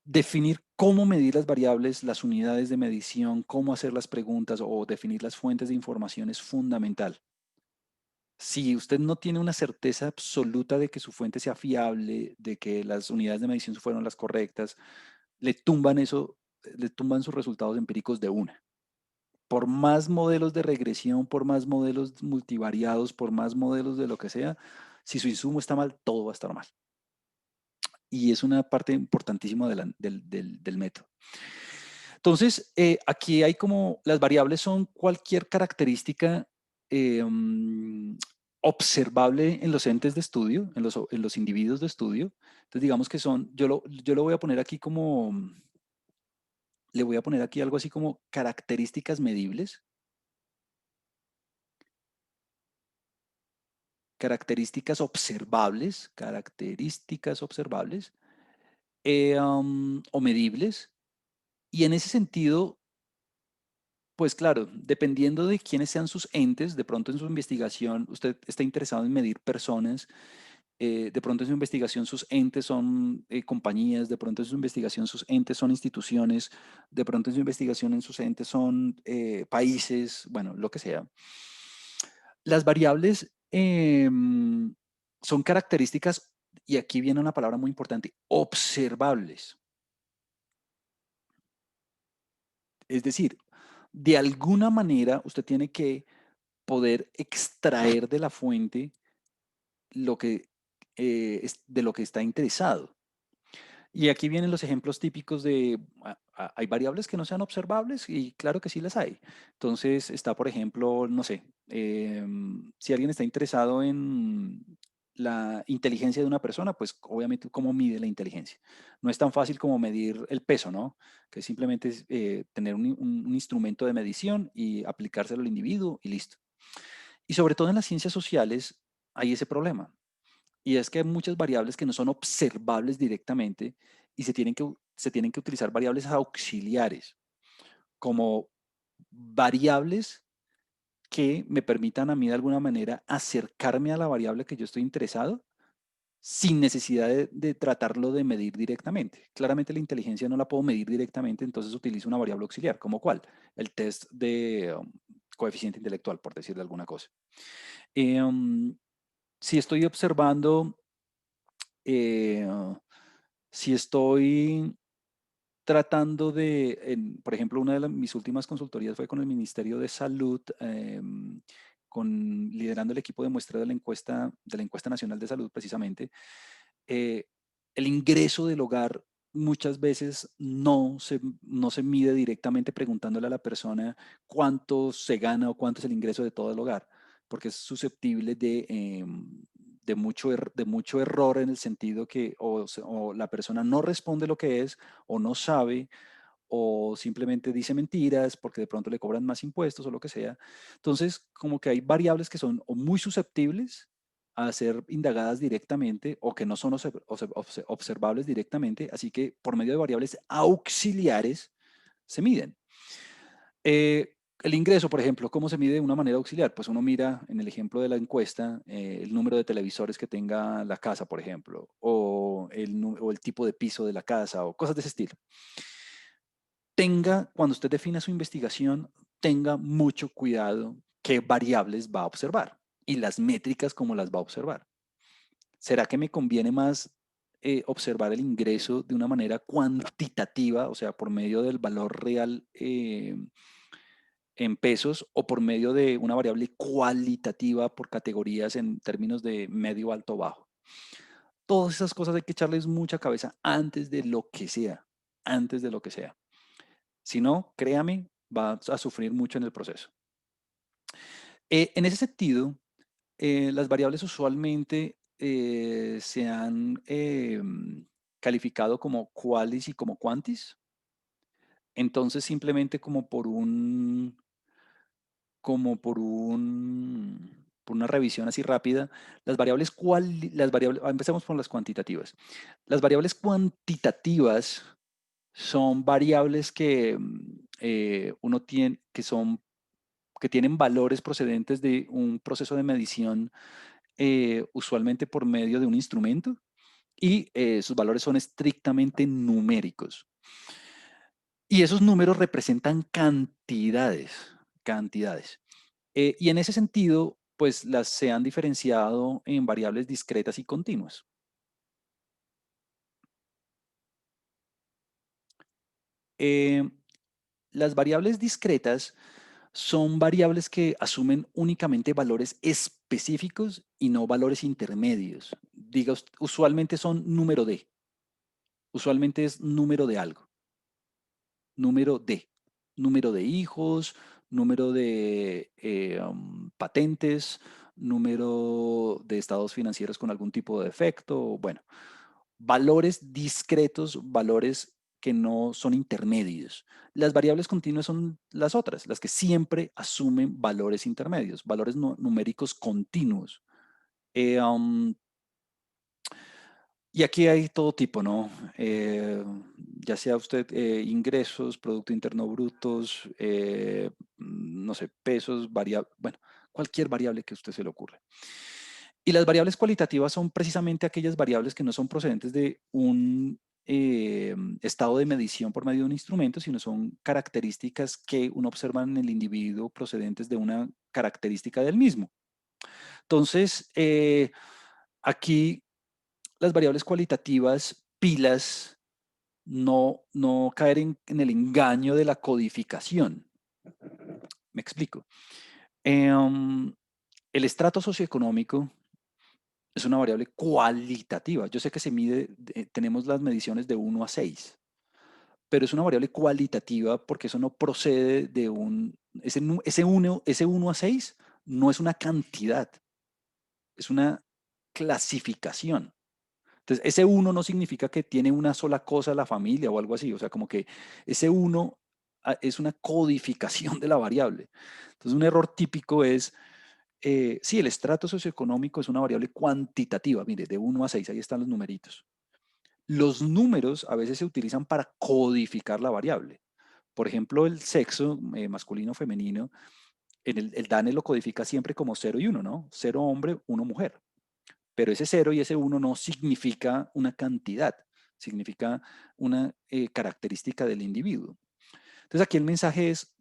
Speaker 1: definir cómo medir las variables, las unidades de medición, cómo hacer las preguntas o definir las fuentes de información es fundamental. Si usted no tiene una certeza absoluta de que su fuente sea fiable, de que las unidades de medición fueron las correctas, le tumban eso, le tumban sus resultados empíricos de una. Por más modelos de regresión, por más modelos multivariados, por más modelos de lo que sea, si su insumo está mal, todo va a estar mal. Y es una parte importantísima del método. Entonces, aquí hay como las variables son cualquier característica observable en los entes de estudio, en los individuos de estudio. Entonces, digamos que yo lo voy a poner aquí como, le voy a poner aquí algo así como características observables o medibles. Y en ese sentido, pues claro, dependiendo de quiénes sean sus entes, de pronto en su investigación usted está interesado en medir personas, de pronto en su investigación sus entes son compañías, de pronto en su investigación sus entes son instituciones, de pronto en su investigación en sus entes son países, bueno, lo que sea. Las variables son características, y aquí viene una palabra muy importante, observables. Es decir, de alguna manera usted tiene que poder extraer de la fuente lo que, de lo que está interesado. Y aquí vienen los ejemplos típicos de, hay variables que no sean observables y claro que sí las hay. Entonces está, por ejemplo, no sé, si alguien está interesado en la inteligencia de una persona, pues obviamente cómo mide la inteligencia. No es tan fácil como medir el peso, ¿no? Que simplemente es tener un instrumento de medición y aplicárselo al individuo y listo. Y sobre todo en las ciencias sociales hay ese problema. Y es que hay muchas variables que no son observables directamente y se tienen que utilizar variables auxiliares, como variables que me permitan a mí de alguna manera acercarme a la variable que yo estoy interesado sin necesidad de tratarlo de medir directamente. Claramente la inteligencia no la puedo medir directamente, entonces utilizo una variable auxiliar, ¿como cuál? El test de coeficiente intelectual, por decirle alguna cosa. Um, si estoy observando, eh, si estoy tratando de, por ejemplo, una de mis últimas consultorías fue con el Ministerio de Salud, liderando el equipo de muestreo de la encuesta nacional de salud, precisamente. eh, el ingreso del hogar muchas veces no se mide directamente preguntándole a la persona cuánto se gana o cuánto es el ingreso de todo el hogar, porque es susceptible de mucho error en el sentido que o la persona no responde lo que es o no sabe o simplemente dice mentiras porque de pronto le cobran más impuestos o lo que sea. Entonces, como que hay variables que son o muy susceptibles a ser indagadas directamente o que no son observables directamente, así que por medio de variables auxiliares se miden. El ingreso, por ejemplo, ¿cómo se mide de una manera auxiliar? Pues uno mira en el ejemplo de la encuesta el número de televisores que tenga la casa, por ejemplo, o el tipo de piso de la casa o cosas de ese estilo. Cuando usted defina su investigación, tenga mucho cuidado qué variables va a observar y las métricas como las va a observar. ¿Será que me conviene más observar el ingreso de una manera cuantitativa, o sea, por medio del valor real en pesos o por medio de una variable cualitativa por categorías en términos de medio, alto, bajo? Todas esas cosas hay que echarles mucha cabeza antes de lo que sea, antes de lo que sea. Si no, créame, va a sufrir mucho en el proceso. En ese sentido, las variables usualmente se han calificado como qualis y como quantis. Entonces, simplemente por una revisión así rápida, empecemos por las cuantitativas. Las variables cuantitativas son variables que uno tiene, que tienen valores procedentes de un proceso de medición, usualmente por medio de un instrumento, y sus valores son estrictamente numéricos. Y esos números representan cantidades, cantidades. Y en ese sentido, pues las se han diferenciado en variables discretas y continuas. Eh, las variables discretas son variables que asumen únicamente valores específicos y no valores intermedios. Diga, usualmente son número de, usualmente es número de algo, número de, número de hijos, número de patentes, número de estados financieros con algún tipo de defecto, bueno, valores discretos, valores que no son intermedios. Las variables continuas son las otras, las que siempre asumen valores intermedios, valores numéricos continuos. Eh, um, y aquí hay todo tipo, ¿no? Ya sea usted ingresos, Producto Interno Brutos, no sé, pesos, bueno, cualquier variable que a usted se le ocurra. Y las variables cualitativas son precisamente aquellas variables que no son procedentes de un estado de medición por medio de un instrumento, sino son características que uno observa en el individuo procedentes de una característica del mismo. Entonces, aquí las variables cualitativas, pilas, no caer en el engaño de la codificación. Me explico. El estrato socioeconómico es una variable cualitativa. Yo sé que tenemos las mediciones de 1 a 6, pero es una variable cualitativa porque eso no procede de ese 1 a 6 no es una cantidad, es una clasificación. Entonces, ese uno no significa que tiene una sola cosa la familia o algo así, o sea, como que ese uno es una codificación de la variable. Entonces, un error típico es, sí, el estrato socioeconómico es una variable cuantitativa, mire, de 1 a 6, ahí están los numeritos. Los números a veces se utilizan para codificar la variable. Por ejemplo, el sexo masculino o femenino el DANE lo codifica siempre como 0 y 1, ¿no? 0 hombre, 1 mujer. Pero ese 0 y ese 1 no significa una cantidad, significa una característica del individuo. Entonces aquí el mensaje es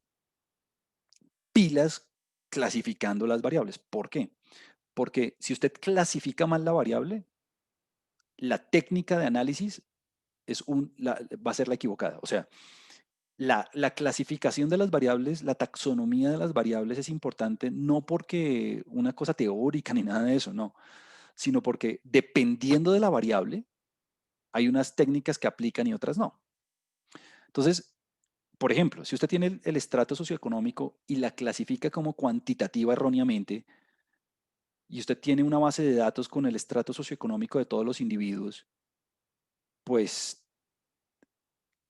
Speaker 1: pilas clasificando las variables. ¿Por qué? Porque si usted clasifica mal la variable, la técnica de análisis va a ser la equivocada. O sea, la clasificación de las variables, la taxonomía de las variables es importante no porque una cosa teórica ni nada de eso, no, sino porque dependiendo de la variable, hay unas técnicas que aplican y otras no. Entonces, por ejemplo, si usted tiene el estrato socioeconómico y la clasifica como cuantitativa erróneamente, y usted tiene una base de datos con el estrato socioeconómico de todos los individuos, pues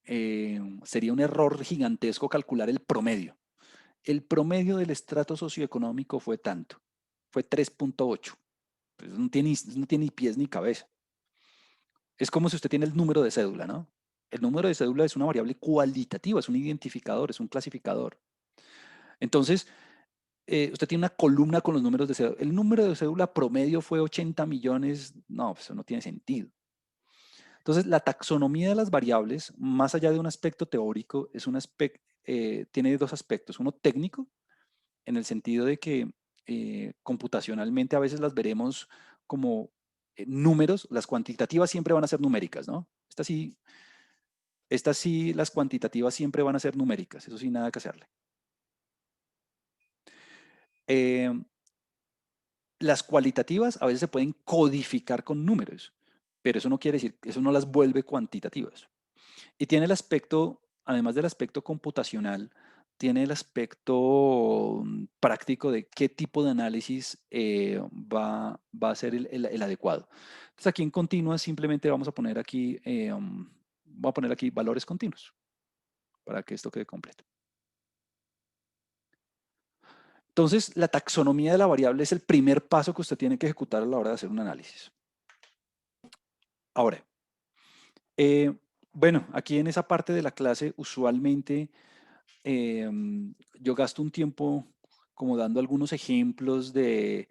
Speaker 1: sería un error gigantesco calcular el promedio. El promedio del estrato socioeconómico fue tanto, fue 3.8. Pues no tiene ni pies ni cabeza. Es como si usted tiene el número de cédula, ¿no? El número de cédula es una variable cualitativa, es un identificador, es un clasificador. Entonces, usted tiene una columna con los números de cédula. El número de cédula promedio fue 80 millones. No, pues eso no tiene sentido. Entonces, la taxonomía de las variables, más allá de un aspecto teórico, tiene dos aspectos. Uno técnico, en el sentido de que computacionalmente a veces las veremos como números. Las cuantitativas siempre van a ser numéricas, ¿no? Estas sí, las cuantitativas siempre van a ser numéricas, eso sí, nada que hacerle. Eh, las cualitativas a veces se pueden codificar con números, pero eso no quiere decir, eso no las vuelve cuantitativas. Y tiene el aspecto, además del aspecto computacional, tiene el aspecto práctico de qué tipo de análisis va a ser el adecuado. Entonces aquí en continua simplemente vamos a poner aquí, voy a poner aquí valores continuos para que esto quede completo. Entonces, la taxonomía de la variable es el primer paso que usted tiene que ejecutar a la hora de hacer un análisis. Ahora, bueno, aquí en esa parte de la clase, usualmente yo gasto un tiempo como dando algunos ejemplos de,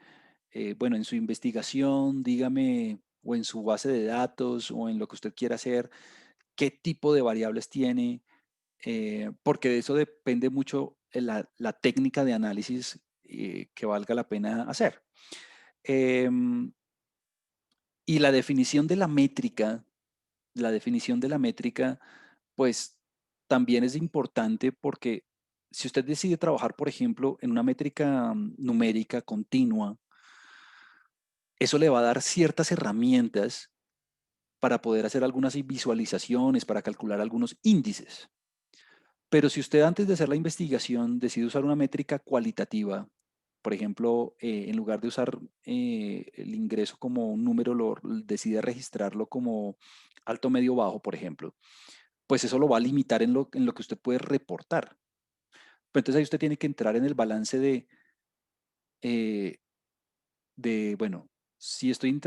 Speaker 1: bueno, en su investigación, dígame, o en su base de datos, o en lo que usted quiera hacer, qué tipo de variables tiene, porque de eso depende mucho la técnica de análisis que valga la pena hacer. Em, y la definición de la métrica, pues también es importante porque si usted decide trabajar, por ejemplo, en una métrica numérica continua, eso le va a dar ciertas herramientas para poder hacer algunas visualizaciones, para calcular algunos índices. Pero si usted antes de hacer la investigación decide usar una métrica cualitativa, por ejemplo, en lugar de usar el ingreso como un número, decide registrarlo como alto, medio, bajo, por ejemplo, pues eso lo va a limitar en lo que usted puede reportar. Pero entonces ahí usted tiene que entrar en el balance eh, bueno, si estoy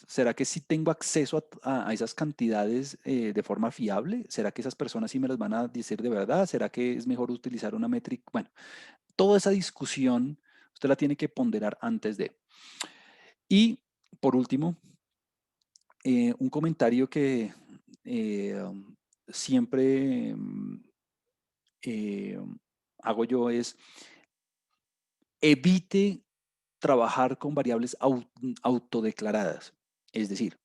Speaker 1: ¿será que sí tengo acceso a esas cantidades de forma fiable? ¿Será que esas personas sí me las van a decir de verdad? ¿Será que es mejor utilizar una métrica? Bueno, toda esa discusión usted la tiene que ponderar antes de. Y por último, un comentario que siempre eh, hago yo es evite trabajar con variables autodeclaradas. Es decir,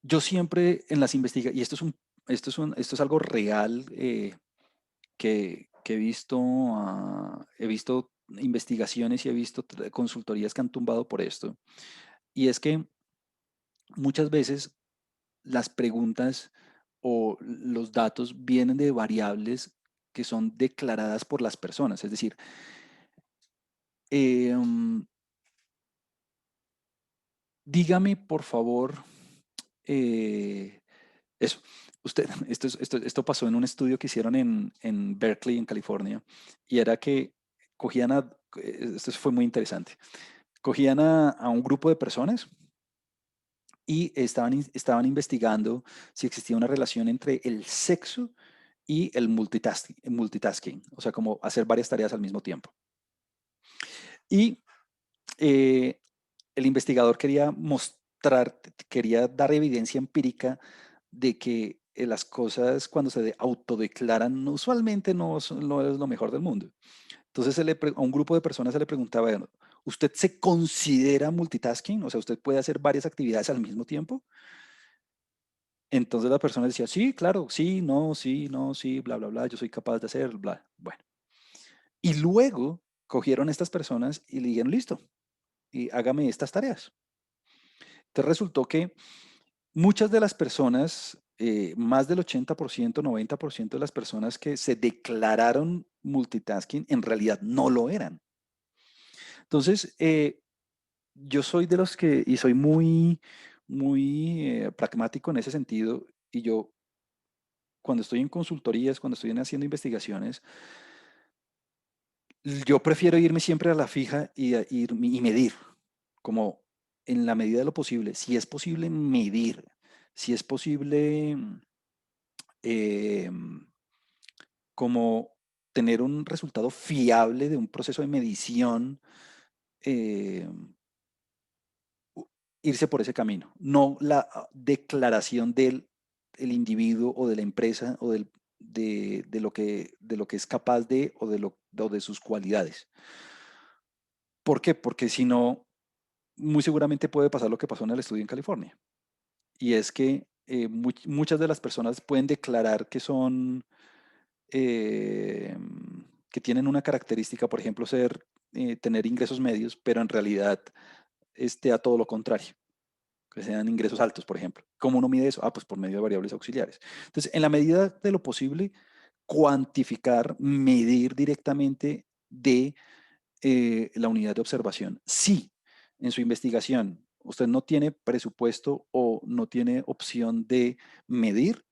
Speaker 1: yo siempre en las investigaciones, y esto es algo real que he visto investigaciones y he visto consultorías que han tumbado por esto, y es que muchas veces las preguntas o los datos vienen de variables que son declaradas por las personas, es decir, em, dígame por favor, eh, eso, esto pasó en un estudio que hicieron en Berkeley, en California, y era que cogían esto fue muy interesante, cogían a un grupo de personas y estaban investigando si existía una relación entre el sexo y el multitasking, o sea, como hacer varias tareas al mismo tiempo. Y eh, el investigador quería mostrar, quería dar evidencia empírica de que las cosas cuando se autodeclaran usualmente no es lo mejor del mundo. Entonces a un grupo de personas se le preguntaba, bueno, ¿usted se considera multitasking? O sea, ¿usted puede hacer varias actividades al mismo tiempo? Entonces la persona decía, sí, claro, sí, no, sí, bla, bla, bla, yo soy capaz de hacer, bla. Bueno. Y luego cogieron estas personas y le dijeron, listo, y hágame estas tareas. Entonces resultó que muchas de las personas, más del 80%, 90% de las personas que se declararon multitasking en realidad no lo eran. Entonces, yo soy de los que, y soy muy pragmático en ese sentido, y yo cuando estoy en consultorías, cuando estoy haciendo investigaciones, yo prefiero irme siempre a la fija y medir, como en la medida de lo posible, si es posible medir, si es posible eh, como tener un resultado fiable de un proceso de medición, eh, irse por ese camino, no la declaración del el individuo o de la empresa o de lo que es capaz de o de sus cualidades. ¿Por qué? Porque si no, muy seguramente puede pasar lo que pasó en el estudio en California. Y es que muchas de las personas pueden declarar que son, eh, que tienen una característica, por ejemplo, tener ingresos medios, pero en realidad a todo lo contrario, que sean ingresos altos, por ejemplo. ¿Cómo uno mide eso? Ah, pues por medio de variables auxiliares. Entonces, en la medida de lo posible, cuantificar, medir directamente de la unidad de observación. Si en su investigación usted no tiene presupuesto o no tiene opción de medir,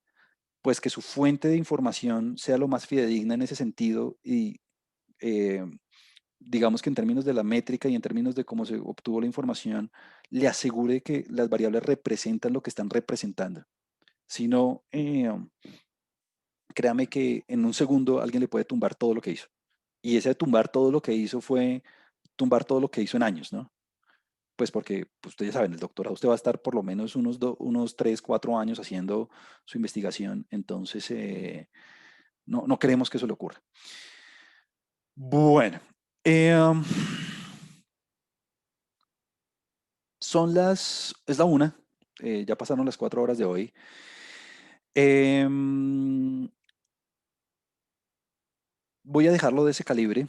Speaker 1: pues que su fuente de información sea lo más fidedigna en ese sentido y eh, digamos que en términos de la métrica y en términos de cómo se obtuvo la información, le asegure que las variables representan lo que están representando. Si no, créame que en un segundo alguien le puede tumbar todo lo que hizo. Y ese tumbar todo lo que hizo fue tumbar todo lo que hizo en años, ¿no? Pues porque pues ustedes saben, el doctorado usted va a estar por lo menos unos 3, 4 años haciendo su investigación, entonces no queremos que eso le ocurra. Bueno, eh, um, es la una, ya pasaron las 4 horas de hoy. Em, Voy a dejarlo de ese calibre.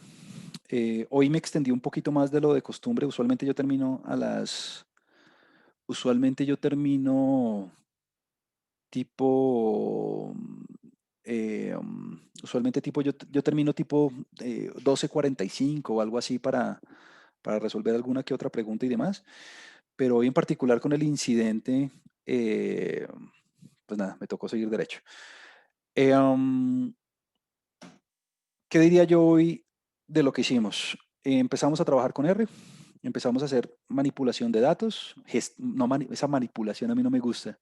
Speaker 1: Hoy me extendí un poquito más de lo de costumbre. Usualmente yo termino tipo, usualmente yo termino tipo 12:45 o algo así para resolver alguna que otra pregunta y demás. Pero hoy en particular con el incidente, eh, pues nada, me tocó seguir derecho. Eh, um, ¿Qué diría yo hoy de lo que hicimos? Empezamos a trabajar con R, empezamos a hacer manipulación de datos. No, esa manipulación a mí no me gusta.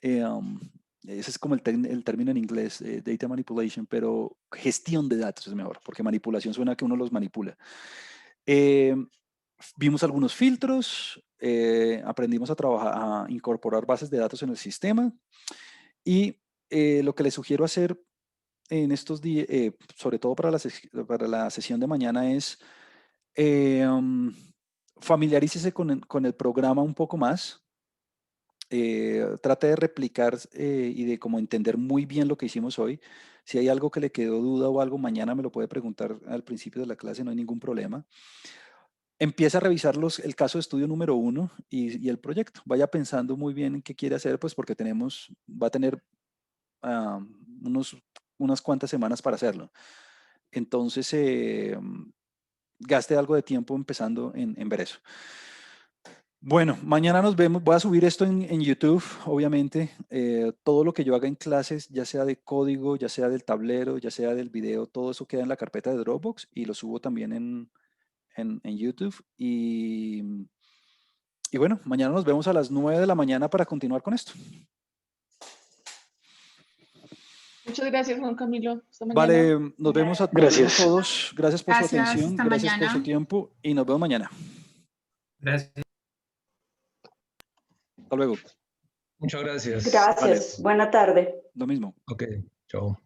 Speaker 1: Eh, um, Ese es como el término en inglés, data manipulation, pero gestión de datos es mejor, porque manipulación suena a que uno los manipula. Eh, Vimos algunos filtros, aprendimos a trabajar, a incorporar bases de datos en el sistema y lo que les sugiero hacer en estos días, sobre todo para la sesión de mañana, es familiarícese con el programa un poco más. Trate de replicar y de como entender muy bien lo que hicimos hoy. Si hay algo que le quedó duda o algo, mañana me lo puede preguntar al principio de la clase, no hay ningún problema. Empieza a revisar el caso de estudio número uno y el proyecto. Vaya pensando muy bien en qué quiere hacer, pues porque va a tener ah, unas cuantas semanas para hacerlo. Entonces, gaste algo de tiempo empezando en ver eso. Bueno, mañana nos vemos. Voy a subir esto en YouTube, obviamente. Todo lo que yo haga en clases, ya sea de código, ya sea del tablero, ya sea del video, todo eso queda en la carpeta de Dropbox y lo subo también en YouTube. Y bueno, mañana nos vemos a las 9 de la mañana para continuar con esto.
Speaker 3: Muchas gracias, Juan Camilo. Hasta mañana.
Speaker 1: Vale, nos vemos a
Speaker 4: Gracias.
Speaker 1: todos. Gracias por su
Speaker 2: Gracias,
Speaker 1: atención,
Speaker 2: hasta
Speaker 1: gracias por su
Speaker 2: mañana.
Speaker 1: tiempo y nos vemos mañana.
Speaker 5: Gracias.
Speaker 1: Hasta luego.
Speaker 5: Muchas gracias.
Speaker 6: Gracias. Buena tarde.
Speaker 1: Lo mismo.
Speaker 5: Ok, chao.